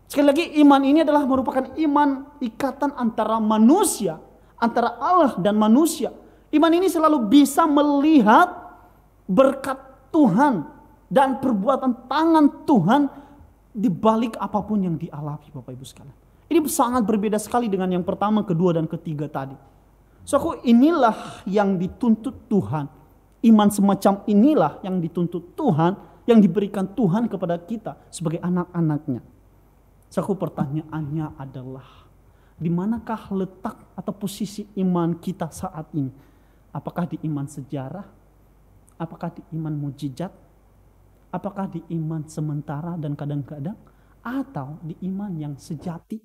Sekali lagi, iman ini adalah merupakan iman ikatan antara manusia, antara Allah dan manusia. Iman ini selalu bisa melihat berkat Tuhan dan perbuatan tangan Tuhan di balik apapun yang dialami, Bapak Ibu sekalian. Ini sangat berbeda sekali dengan yang pertama, kedua, dan ketiga tadi. Inilah yang dituntut Tuhan. Iman semacam inilah yang dituntut Tuhan, yang diberikan Tuhan kepada kita sebagai anak-anaknya. Pertanyaannya adalah, di manakah letak atau posisi iman kita saat ini? Apakah di iman sejarah? Apakah di iman mujizat? Apakah di iman sementara dan kadang-kadang? Atau di iman yang sejati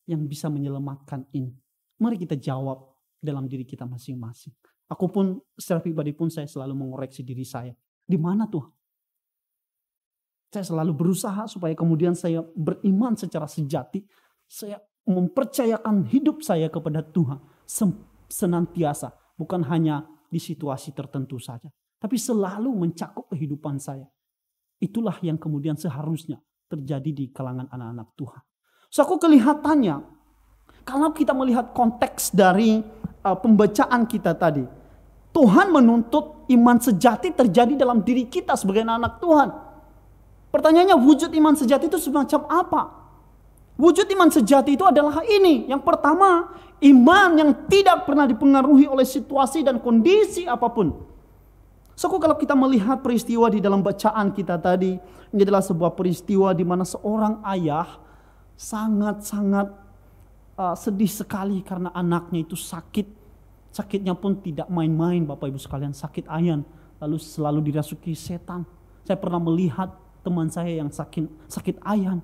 yang bisa menyelamatkan ini? Mari kita jawab dalam diri kita masing-masing. Aku pun secara pribadi pun saya selalu mengoreksi diri saya. Di mana Tuhan? Saya selalu berusaha supaya kemudian saya beriman secara sejati. Saya mempercayakan hidup saya kepada Tuhan senantiasa. Bukan hanya di situasi tertentu saja. Tapi selalu mencakup kehidupan saya. Itulah yang kemudian seharusnya terjadi di kalangan anak-anak Tuhan. Kelihatannya, kalau kita melihat konteks dari pembacaan kita tadi, Tuhan menuntut iman sejati terjadi dalam diri kita sebagai anak Tuhan. Pertanyaannya, wujud iman sejati itu semacam apa? Wujud iman sejati itu adalah ini. Yang pertama, iman yang tidak pernah dipengaruhi oleh situasi dan kondisi apapun. Kalau kita melihat peristiwa di dalam bacaan kita tadi, ini adalah sebuah peristiwa di mana seorang ayah sangat-sangat sedih sekali karena anaknya itu sakit. Sakitnya pun tidak main-main, Bapak Ibu sekalian, sakit ayan, lalu selalu dirasuki setan. Saya pernah melihat teman saya yang sakit ayan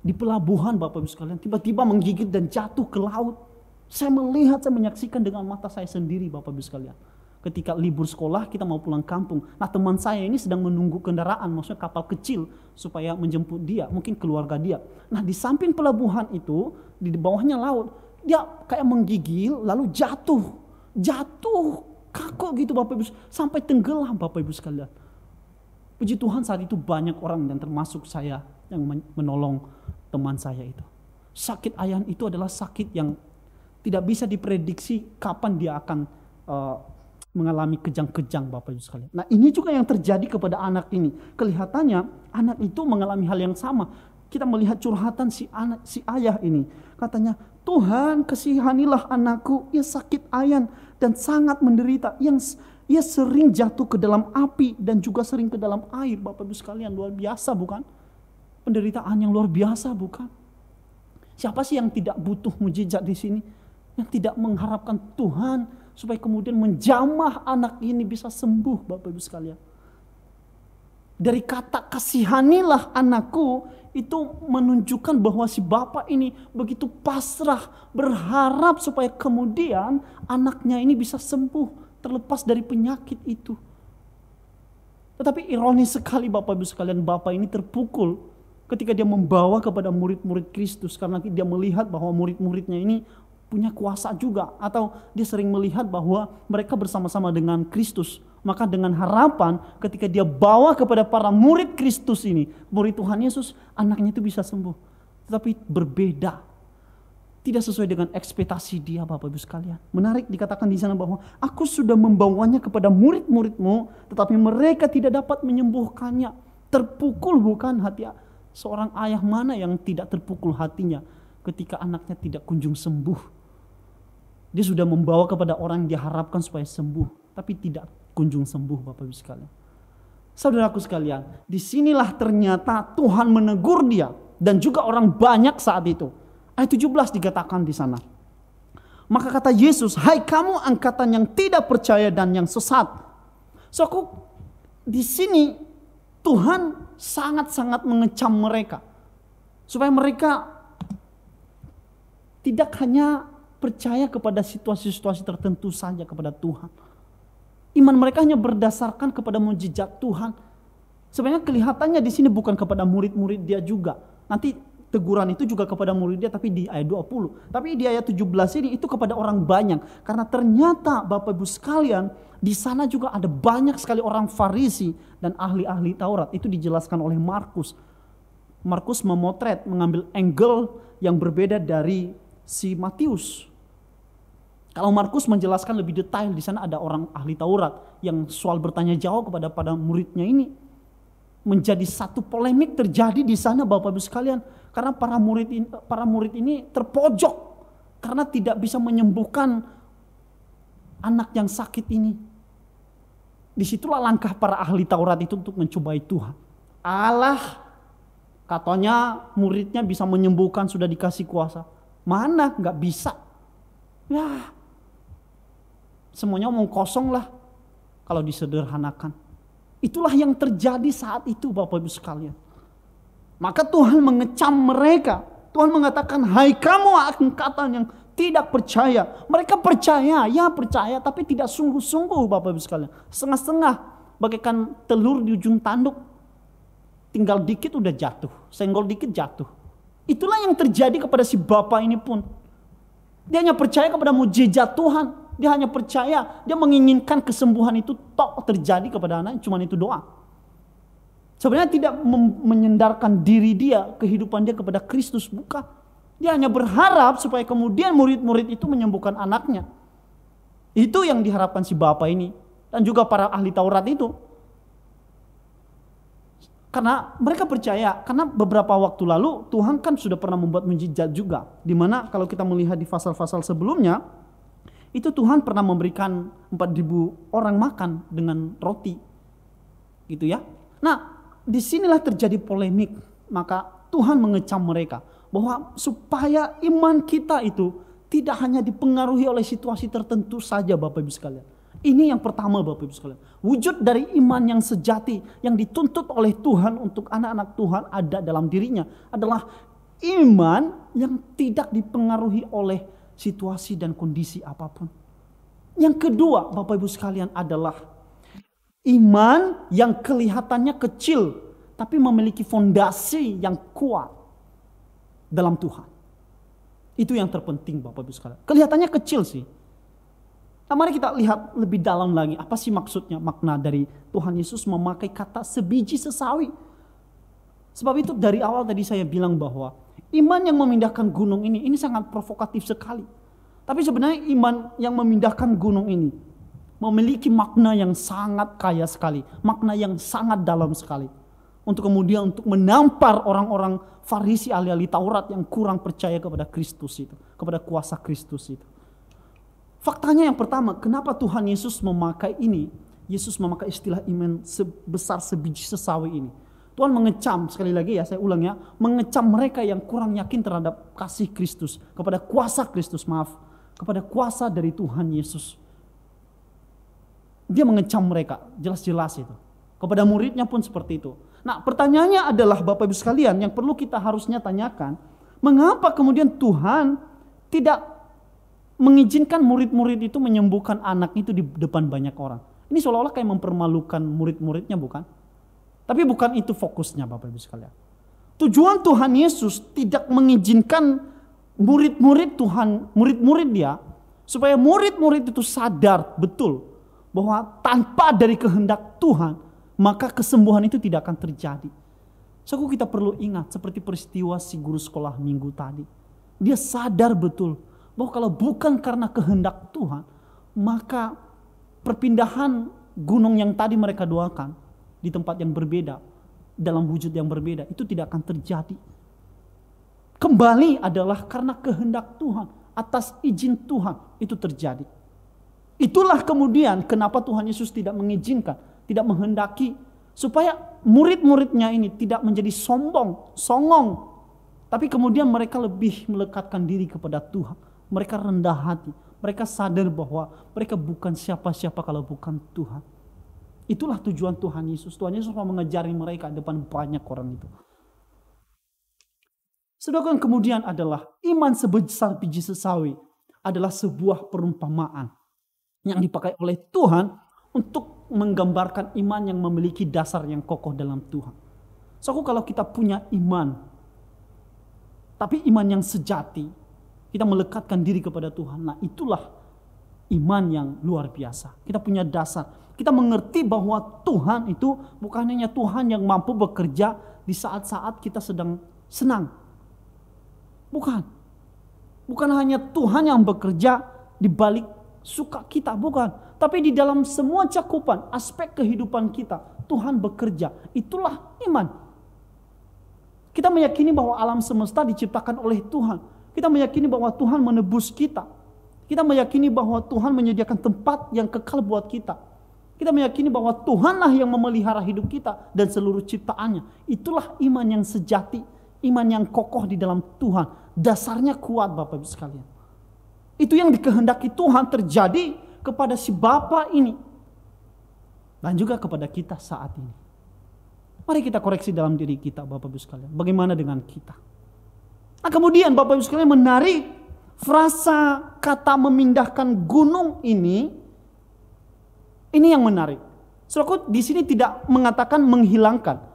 di pelabuhan, Bapak Ibu sekalian, tiba-tiba menggigit dan jatuh ke laut. Saya menyaksikan dengan mata saya sendiri, Bapak Ibu sekalian. Ketika libur sekolah kita mau pulang kampung. Nah, teman saya ini sedang menunggu kendaraan, maksudnya kapal kecil supaya menjemput dia, mungkin keluarga dia. Nah, di samping pelabuhan itu, di bawahnya laut, dia kayak menggigil lalu jatuh kaku gitu, Bapak Ibu, sampai tenggelam, Bapak Ibu sekalian. Puji Tuhan saat itu banyak orang dan termasuk saya yang menolong teman saya itu. Sakit ayan itu adalah sakit yang tidak bisa diprediksi kapan dia akan mengalami kejang-kejang, Bapak Ibu sekalian. Nah, ini juga yang terjadi kepada anak ini. Kelihatannya anak itu mengalami hal yang sama. Kita melihat curhatan si ayah ini. Katanya, Tuhan kasihanilah anakku, ia sakit ayan dan sangat menderita. Ia sering jatuh ke dalam api dan juga sering ke dalam air. Bapak Ibu sekalian, luar biasa bukan? Penderitaan yang luar biasa bukan? Siapa sih yang tidak butuh mujizat di sini? Yang tidak mengharapkan Tuhan supaya kemudian menjamah anak ini bisa sembuh, Bapak Ibu sekalian. Dari kata kasihanilah anakku itu menunjukkan bahwa si bapak ini begitu pasrah, berharap supaya kemudian anaknya ini bisa sembuh, terlepas dari penyakit itu. Tetapi ironis sekali, Bapak Ibu sekalian, bapak ini terpukul ketika dia membawa kepada murid-murid Kristus, karena dia melihat bahwa murid-muridnya ini punya kuasa juga, atau dia sering melihat bahwa mereka bersama-sama dengan Kristus. Maka dengan harapan ketika dia bawa kepada para murid Kristus ini, murid Tuhan Yesus, anaknya itu bisa sembuh. Tetapi berbeda, tidak sesuai dengan ekspektasi dia, Bapak Ibu sekalian. Menarik dikatakan di sana bahwa aku sudah membawanya kepada murid-muridmu, tetapi mereka tidak dapat menyembuhkannya. Terpukul bukan hati seorang ayah, mana yang tidak terpukul hatinya ketika anaknya tidak kunjung sembuh. Dia sudah membawa kepada orang yang diharapkan supaya sembuh, tapi tidak kunjung sembuh, Bapak Ibu sekalian. Saudaraku sekalian, disinilah ternyata Tuhan menegur dia dan juga orang banyak saat itu. Ayat 17 dikatakan di sana. Maka kata Yesus, hai kamu angkatan yang tidak percaya dan yang sesat. Di sini Tuhan sangat-sangat mengecam mereka, supaya mereka tidak hanya percaya kepada situasi-situasi tertentu saja kepada Tuhan. Iman mereka hanya berdasarkan kepada mujizat Tuhan. Sebenarnya kelihatannya di sini bukan kepada murid-murid dia juga. Nanti teguran itu juga kepada muridnya, tapi di ayat 20. Tapi di ayat 17 ini itu kepada orang banyak. Karena ternyata Bapak Ibu sekalian, di sana juga ada banyak sekali orang Farisi dan ahli-ahli Taurat. Itu dijelaskan oleh Markus. Markus memotret, mengambil angle yang berbeda dari si Matius. Kalau Markus menjelaskan lebih detail, di sana ada orang ahli Taurat yang soal bertanya jawab pada muridnya ini. Menjadi satu polemik terjadi di sana Bapak Ibu sekalian. Karena para murid ini terpojok. Karena tidak bisa menyembuhkan anak yang sakit ini. Disitulah langkah para ahli Taurat itu untuk mencobai Tuhan. Allah katanya muridnya bisa menyembuhkan, sudah dikasih kuasa. Mana? Gak bisa. Ya, semuanya omong kosong lah kalau disederhanakan. Itulah yang terjadi saat itu Bapak Ibu sekalian. Maka Tuhan mengecam mereka. Tuhan mengatakan, hai kamu angkatan yang tidak percaya. Mereka percaya, ya percaya, tapi tidak sungguh-sungguh Bapak Ibu sekalian. Setengah-setengah, bagaikan telur di ujung tanduk. Tinggal dikit udah jatuh, senggol dikit jatuh. Itulah yang terjadi kepada si bapak ini pun. Dia hanya percaya kepada mukjizat Tuhan. Dia hanya percaya, dia menginginkan kesembuhan itu tok terjadi kepada anaknya, cuma itu doa. Sebenarnya tidak menyandarkan diri dia, kehidupan dia kepada Kristus, bukan. Dia hanya berharap supaya kemudian murid-murid itu menyembuhkan anaknya. Itu yang diharapkan si bapak ini. Dan juga para ahli Taurat itu. Karena mereka percaya, karena beberapa waktu lalu Tuhan kan sudah pernah membuat mukjizat juga. Dimana kalau kita melihat di pasal-pasal sebelumnya, itu Tuhan pernah memberikan 4.000 orang makan dengan roti. Gitu ya. Nah, disinilah terjadi polemik. Maka Tuhan mengecam mereka. Bahwa supaya iman kita itu tidak hanya dipengaruhi oleh situasi tertentu saja Bapak Ibu sekalian. Ini yang pertama Bapak Ibu sekalian. Wujud dari iman yang sejati, yang dituntut oleh Tuhan untuk anak-anak Tuhan ada dalam dirinya. Adalah iman yang tidak dipengaruhi oleh situasi dan kondisi apapun. Yang kedua Bapak Ibu sekalian adalah iman yang kelihatannya kecil tapi memiliki fondasi yang kuat dalam Tuhan. Itu yang terpenting Bapak Ibu sekalian. Kelihatannya kecil sih. Nah, mari kita lihat lebih dalam lagi. Apa sih maksudnya, makna dari Tuhan Yesus memakai kata sebiji sesawi. Sebab itu dari awal tadi saya bilang bahwa iman yang memindahkan gunung ini sangat provokatif sekali. Tapi sebenarnya iman yang memindahkan gunung ini memiliki makna yang sangat kaya sekali. Makna yang sangat dalam sekali. Untuk kemudian untuk menampar orang-orang Farisi ahli-ahli Taurat yang kurang percaya kepada Kristus itu. Kepada kuasa Kristus itu. Faktanya yang pertama, kenapa Tuhan Yesus memakai ini? Yesus memakai istilah iman sebesar sebiji sesawi ini. Tuhan mengecam, sekali lagi ya saya ulang ya, mengecam mereka yang kurang yakin terhadap kasih Kristus, kepada kuasa Kristus, kepada kuasa dari Tuhan Yesus. Dia mengecam mereka, jelas-jelas itu. Kepada muridnya pun seperti itu. Nah, pertanyaannya adalah Bapak Ibu sekalian, yang perlu kita harusnya tanyakan, mengapa kemudian Tuhan tidak mengizinkan murid-murid itu menyembuhkan anak itu di depan banyak orang? Ini seolah-olah kayak mempermalukan murid-muridnya, bukan? Tapi bukan itu fokusnya Bapak Ibu sekalian. Tujuan Tuhan Yesus tidak mengizinkan murid-murid Tuhan, murid-murid dia, supaya murid-murid itu sadar betul bahwa tanpa dari kehendak Tuhan, maka kesembuhan itu tidak akan terjadi. So kita perlu ingat seperti peristiwa si guru sekolah minggu tadi. Dia sadar betul bahwa kalau bukan karena kehendak Tuhan, maka perpindahan gunung yang tadi mereka doakan di tempat yang berbeda, dalam wujud yang berbeda, itu tidak akan terjadi. Kembali adalah karena kehendak Tuhan, atas izin Tuhan itu terjadi. Itulah kemudian kenapa Tuhan Yesus tidak mengizinkan, tidak menghendaki supaya murid-muridnya ini tidak menjadi sombong, songong, tapi kemudian mereka lebih melekatkan diri kepada Tuhan. Mereka rendah hati, mereka sadar bahwa mereka bukan siapa-siapa kalau bukan Tuhan. Itulah tujuan Tuhan Yesus. Tuhan Yesus mau mengajari mereka depan banyak orang itu. Sedangkan kemudian adalah iman sebesar biji sesawi adalah sebuah perumpamaan yang dipakai oleh Tuhan untuk menggambarkan iman yang memiliki dasar yang kokoh dalam Tuhan. So kalau kita punya iman Tapi iman yang sejati, kita melekatkan diri kepada Tuhan. Nah, itulah iman yang luar biasa. Kita punya dasar. Kita mengerti bahwa Tuhan itu bukan hanya Tuhan yang mampu bekerja di saat-saat kita sedang senang. Bukan. Bukan hanya Tuhan yang bekerja di balik suka kita, bukan. Tapi di dalam semua cakupan aspek kehidupan kita, Tuhan bekerja. Itulah iman. Kita meyakini bahwa alam semesta diciptakan oleh Tuhan. Kita meyakini bahwa Tuhan menebus kita. Kita meyakini bahwa Tuhan menyediakan tempat yang kekal buat kita. Kita meyakini bahwa Tuhanlah yang memelihara hidup kita dan seluruh ciptaannya. Itulah iman yang sejati, iman yang kokoh di dalam Tuhan. Dasarnya kuat, Bapak Ibu sekalian. Itu yang dikehendaki Tuhan terjadi kepada si Bapa ini. Dan juga kepada kita saat ini. Mari kita koreksi dalam diri kita, Bapak Ibu sekalian. Bagaimana dengan kita? Nah, kemudian Bapak Ibu sekalian menarik frasa kata memindahkan gunung ini yang menarik. Saudaraku, di sini tidak mengatakan menghilangkan.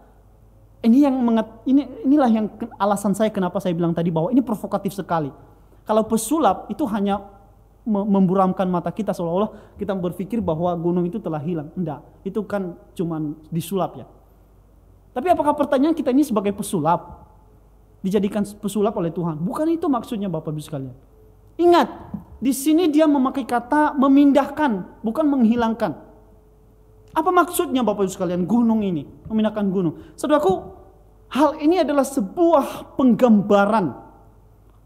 Inilah yang alasan saya kenapa saya bilang tadi bahwa ini provokatif sekali. Kalau pesulap itu hanya memburamkan mata kita seolah-olah kita berpikir bahwa gunung itu telah hilang. Enggak, itu kan cuman disulap ya. Tapi apakah pertanyaan kita ini sebagai pesulap? Dijadikan pesulap oleh Tuhan? Bukan itu maksudnya Bapak Ibu sekalian. Ingat, di sini dia memakai kata memindahkan, bukan menghilangkan. Apa maksudnya Bapak Ibu sekalian gunung ini? Memindahkan gunung. Saudaraku, hal ini adalah sebuah penggambaran.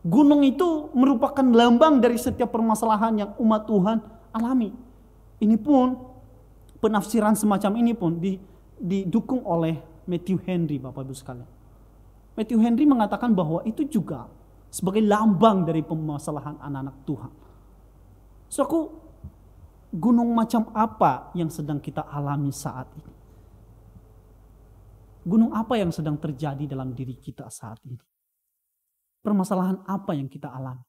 Gunung itu merupakan lambang dari setiap permasalahan yang umat Tuhan alami. Ini pun, penafsiran semacam ini pun didukung oleh Matthew Henry, Bapak Ibu sekalian. Matthew Henry mengatakan bahwa itu juga sebagai lambang dari permasalahan anak-anak Tuhan. Saudaraku, gunung macam apa yang sedang kita alami saat ini? Gunung apa yang sedang terjadi dalam diri kita saat ini? Permasalahan apa yang kita alami?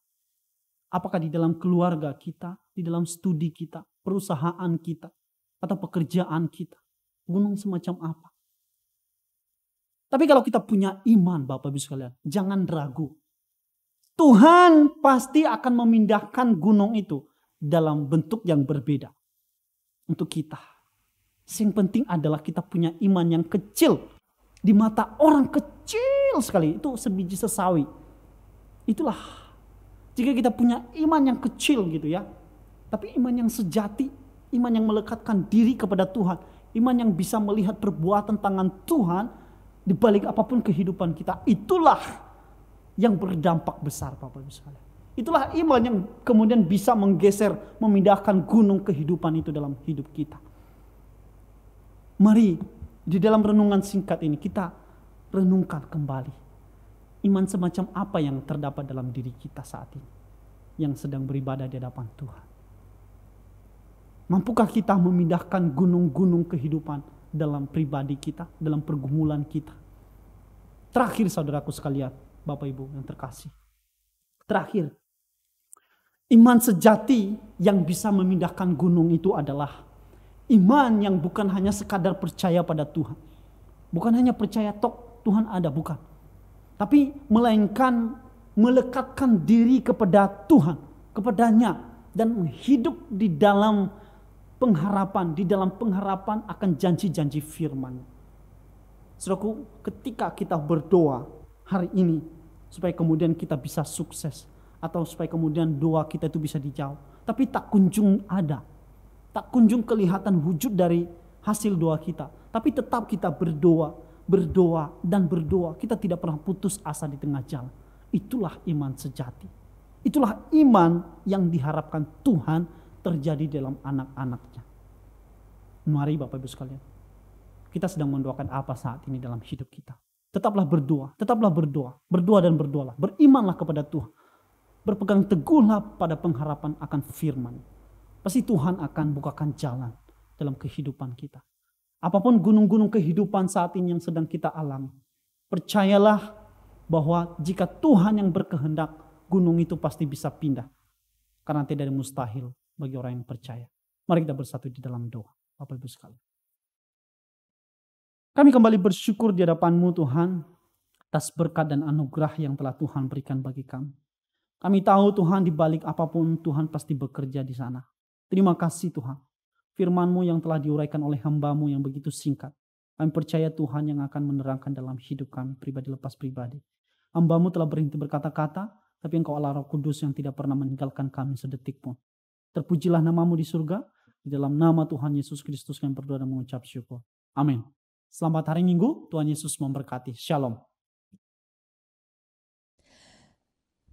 Apakah di dalam keluarga kita, di dalam studi kita, perusahaan kita, atau pekerjaan kita? Gunung semacam apa? Tapi kalau kita punya iman, Bapak Ibu sekalian, jangan ragu. Tuhan pasti akan memindahkan gunung itu dalam bentuk yang berbeda untuk kita. Yang penting adalah kita punya iman yang kecil. Di mata orang kecil sekali, itu sebiji sesawi. Itulah, jika kita punya iman yang kecil gitu ya. Tapi iman yang sejati, iman yang melekatkan diri kepada Tuhan. Iman yang bisa melihat perbuatan tangan Tuhan di balik apapun kehidupan kita, itulah yang berdampak besar, Bapak Ibu sekalian. Itulah iman yang kemudian bisa menggeser, memindahkan gunung kehidupan itu dalam hidup kita. Mari di dalam renungan singkat ini kita renungkan kembali. Iman semacam apa yang terdapat dalam diri kita saat ini, yang sedang beribadah di hadapan Tuhan. Mampukah kita memindahkan gunung-gunung kehidupan dalam pribadi kita, dalam pergumulan kita? Terakhir saudaraku sekalian, Bapak Ibu yang terkasih. Terakhir, iman sejati yang bisa memindahkan gunung itu adalah iman yang bukan hanya sekadar percaya pada Tuhan. Bukan hanya percaya Tuhan ada, bukan. Tapi melainkan melekatkan diri kepada Tuhan, kepadanya, dan hidup di dalam pengharapan akan janji-janji firman. Saudaraku, ketika kita berdoa hari ini supaya kemudian kita bisa sukses atau supaya kemudian doa kita itu bisa dijawab, tapi tak kunjung ada, tak kunjung kelihatan wujud dari hasil doa kita, tapi tetap kita berdoa dan berdoa, kita tidak pernah putus asa di tengah jalan. Itulah iman sejati. Itulah iman yang diharapkan Tuhan terjadi dalam anak-anaknya. Mari Bapak Ibu sekalian, kita sedang mendoakan apa saat ini dalam hidup kita. Tetaplah berdoa dan berdoalah. Berimanlah kepada Tuhan. Berpegang teguhlah pada pengharapan akan firman. Pasti Tuhan akan bukakan jalan dalam kehidupan kita. Apapun gunung-gunung kehidupan saat ini yang sedang kita alami, percayalah bahwa jika Tuhan yang berkehendak, gunung itu pasti bisa pindah. Karena tidak ada mustahil bagi orang yang percaya. Mari kita bersatu di dalam doa, Bapak Ibu sekalian. Kami kembali bersyukur di hadapan-Mu Tuhan. atas berkat dan anugerah yang telah Tuhan berikan bagi kami. Kami tahu Tuhan di balik apapun Tuhan pasti bekerja di sana. Terima kasih Tuhan. Firman-Mu yang telah diuraikan oleh hamba-Mu yang begitu singkat. Kami percaya Tuhan yang akan menerangkan dalam hidup kami pribadi lepas pribadi. Hamba-Mu telah berhenti berkata-kata, tapi Engkau Allah Roh Kudus yang tidak pernah meninggalkan kami sedetik pun. Terpujilah nama-Mu di surga. Di dalam nama Tuhan Yesus Kristus kami berdoa dan mengucap syukur. Amin. Selamat hari Minggu. Tuhan Yesus memberkati. Shalom.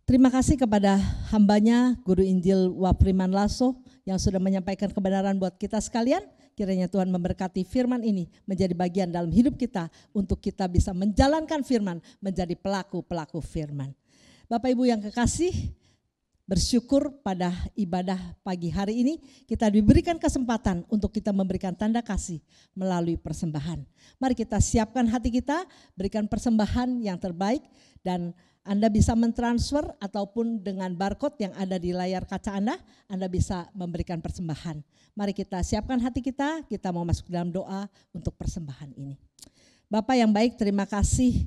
Terima kasih kepada hambanya Guru Injil Wafriman Lasso yang sudah menyampaikan kebenaran buat kita sekalian. Kiranya Tuhan memberkati firman ini menjadi bagian dalam hidup kita untuk kita bisa menjalankan firman, menjadi pelaku-pelaku firman. Bapak Ibu yang kekasih, bersyukur pada ibadah pagi hari ini kita diberikan kesempatan untuk kita memberikan tanda kasih melalui persembahan. Mari kita siapkan hati kita, berikan persembahan yang terbaik, dan Anda bisa mentransfer ataupun dengan barcode yang ada di layar kaca Anda bisa memberikan persembahan. Mari kita siapkan hati kita mau masuk dalam doa untuk persembahan ini. Bapak yang baik, terima kasih.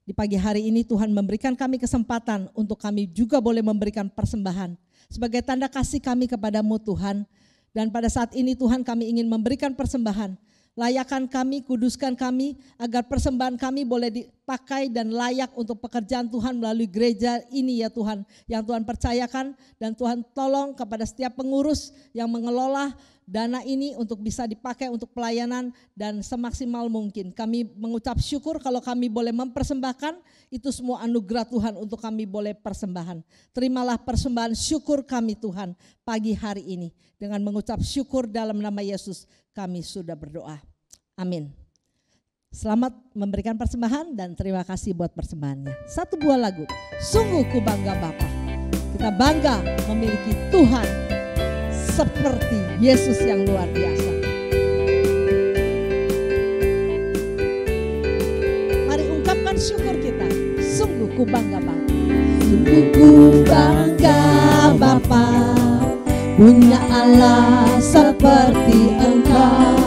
Di pagi hari ini Tuhan memberikan kami kesempatan untuk kami juga boleh memberikan persembahan. Sebagai tanda kasih kami kepadamu Tuhan. Dan pada saat ini Tuhan kami ingin memberikan persembahan. Layakan kami, kuduskan kami, agar persembahan kami boleh dipakai dan layak untuk pekerjaan Tuhan melalui gereja ini ya Tuhan. Yang Tuhan percayakan, dan Tuhan tolong kepada setiap pengurus yang mengelola dana ini untuk bisa dipakai untuk pelayanan dan semaksimal mungkin. Kami mengucap syukur kalau kami boleh mempersembahkan, itu semua anugerah Tuhan untuk kami boleh persembahan. Terimalah persembahan syukur kami Tuhan pagi hari ini. Dengan mengucap syukur dalam nama Yesus kami sudah berdoa. Amin. Selamat memberikan persembahan dan terima kasih buat persembahannya. Satu buah lagu, sungguh ku bangga Bapa. Kita bangga memiliki Tuhan seperti Yesus yang luar biasa. Mari ungkapkan syukur kita. Sungguh ku bangga Bapa. Sungguh ku bangga Bapa, punya Allah seperti Engkau.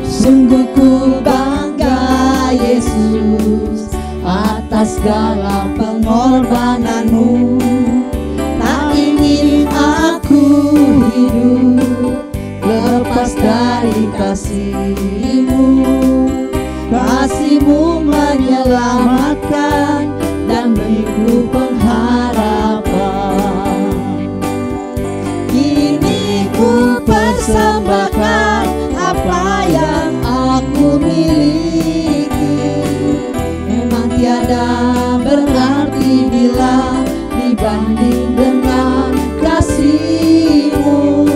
Sungguh ku bangga Yesus atas segala pengorbananmu. Tak ingin aku hidup lepas dari kasih-Mu. Kasih-Mu menyelamatkan dan beriku pengharapan. Kini ku persembahkan apa yang aku miliki. Memang tiada berarti bila dibanding dengan kasih-Mu.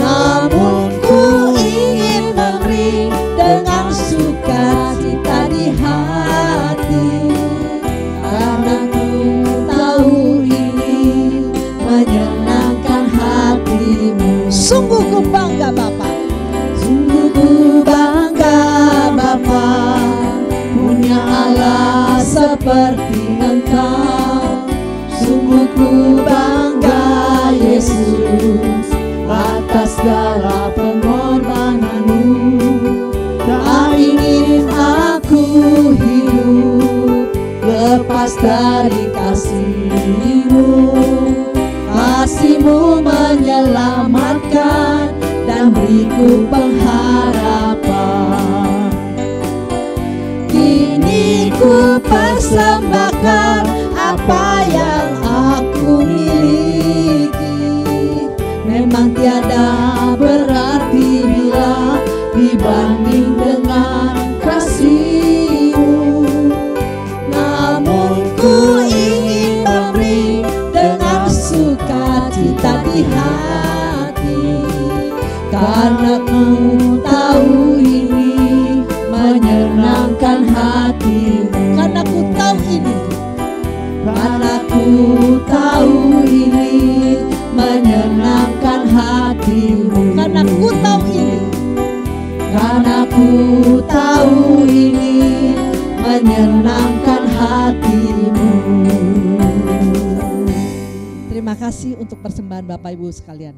Namun ku ingin memberi dengan sukacita di hati, karena ku tahu ini menyenangkan hati-Mu. Sungguh ku bangga Bapa. Sungguh ku bangga Bapa, punya Allah seperti Engkau. Sungguh ku bangga Yesus atas segala pengorbanan-Mu. Tak ingin aku hidup lepas dari kasih-Mu. Kasih-Mu menyelamatkan dan beriku pengharapan. Kini ku persembahkan apa yang aku miliki. Memang tiada berarti bila dibanding dengan kasih-Mu. Namun ku ingin memberi dengan sukacita di hati, karena ku tahu ini menyenangkan hati-Mu. Karena ku tahu ini, karena ku tahu ini menyenangkan hati-Mu. Karena ku tahu ini, karena ku tahu ini menyenangkan hati-Mu. Terima kasih untuk persembahan Bapak Ibu sekalian.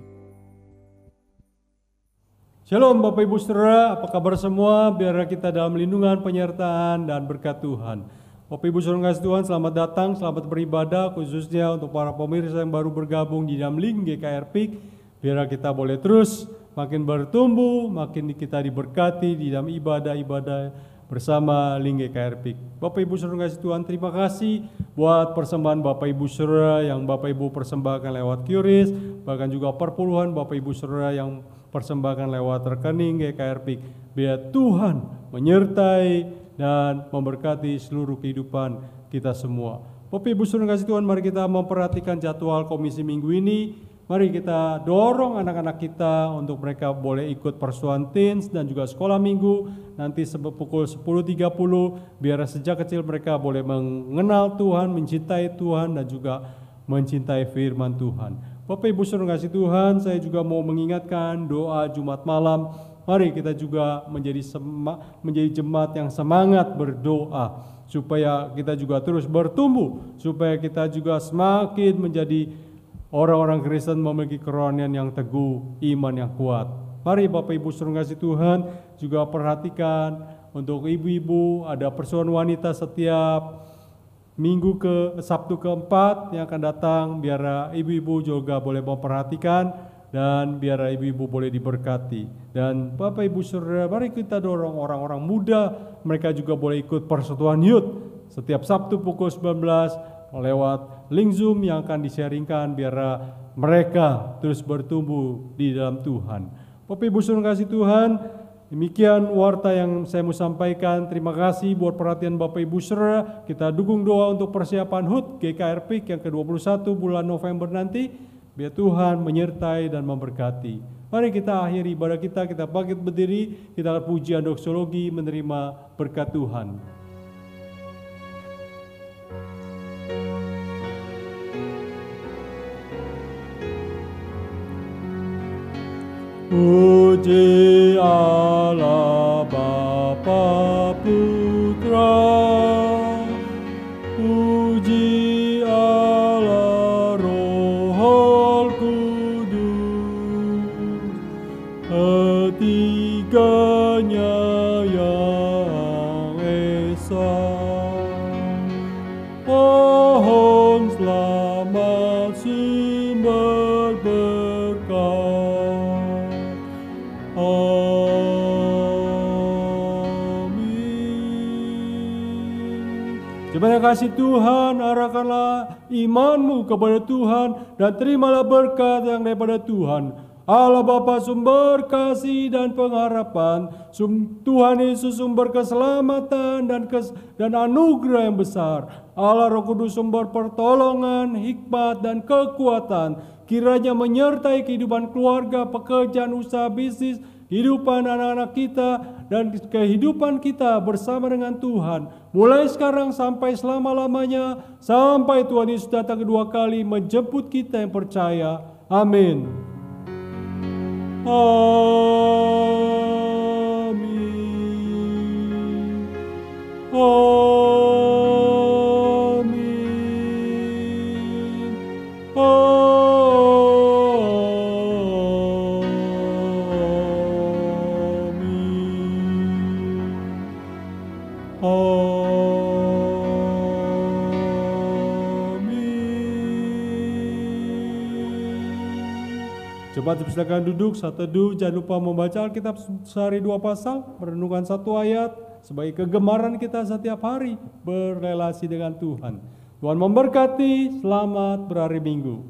Shalom Bapak Ibu Saudara, apa kabar semua? Biarlah kita dalam lindungan, penyertaan dan berkat Tuhan. Bapak Ibu Saudara kasih Tuhan, selamat datang, selamat beribadah, khususnya untuk para pemirsa yang baru bergabung di dalam link GKR Peak. Biar kita boleh terus makin bertumbuh, makin kita diberkati di dalam ibadah-ibadah bersama link GKR Peak. Bapak Ibu Saudara kasih Tuhan, terima kasih buat persembahan Bapak Ibu Saudara yang Bapak Ibu persembahkan lewat QRIS, bahkan juga perpuluhan Bapak Ibu Saudara yang persembahkan lewat rekening GKR Peak. Biar Tuhan menyertai dan memberkati seluruh kehidupan kita semua. Bapak Ibu Saudara kasih Tuhan, mari kita memperhatikan jadwal komisi minggu ini. Mari kita dorong anak-anak kita untuk mereka boleh ikut persuan teens dan juga sekolah minggu nanti pukul 10.30, biar sejak kecil mereka boleh mengenal Tuhan, mencintai Tuhan dan juga mencintai firman Tuhan. Bapak Ibu Saudara kasih Tuhan, saya juga mau mengingatkan doa Jumat malam. Mari kita juga menjadi jemaat yang semangat berdoa, supaya kita juga terus bertumbuh, supaya kita juga semakin menjadi orang-orang Kristen memiliki kerohanian yang teguh, iman yang kuat. Mari Bapak Ibu Saudara kasih Tuhan juga perhatikan untuk ibu-ibu, ada persuan wanita setiap minggu Sabtu keempat yang akan datang, biar ibu-ibu juga boleh memperhatikan dan biar ibu-ibu boleh diberkati. Dan Bapak Ibu Saudara, mari kita dorong orang-orang muda, mereka juga boleh ikut persekutuan youth setiap Sabtu pukul 19 lewat link Zoom yang akan di-sharingkan, biar mereka terus bertumbuh di dalam Tuhan. Bapak Ibu Saudara kasih Tuhan, demikian warta yang saya mau sampaikan. Terima kasih buat perhatian Bapak Ibu Saudara. Kita dukung doa untuk persiapan HUT GKR Peak yang ke-21 bulan November nanti. Biar Tuhan menyertai dan memberkati. Mari kita akhiri ibadah kita bangkit berdiri, kita pujian doksologi menerima berkat Tuhan. Puji Allah Bapa Putra, puji Allah Roh Kudus, ketiganya yang esa. Pohon selamat sumber berkat. Terima kasih Tuhan, arahkanlah imanmu kepada Tuhan dan terimalah berkat yang daripada Tuhan. Allah Bapa sumber kasih dan pengharapan, Tuhan Yesus sumber keselamatan dan anugerah yang besar. Allah Roh Kudus sumber pertolongan, hikmat dan kekuatan. Kiranya menyertai kehidupan keluarga, pekerjaan, usaha, bisnis, kehidupan anak-anak kita dan kehidupan kita bersama dengan Tuhan. Mulai sekarang sampai selama-lamanya, sampai Tuhan Yesus datang kedua kali menjemput kita yang percaya. Amin. Amin. Coba silakan duduk, saat teduh, jangan lupa membaca Alkitab sehari 2 pasal, merenungkan 1 ayat, sebagai kegemaran kita setiap hari berrelasi dengan Tuhan. Tuhan memberkati, selamat berhari Minggu.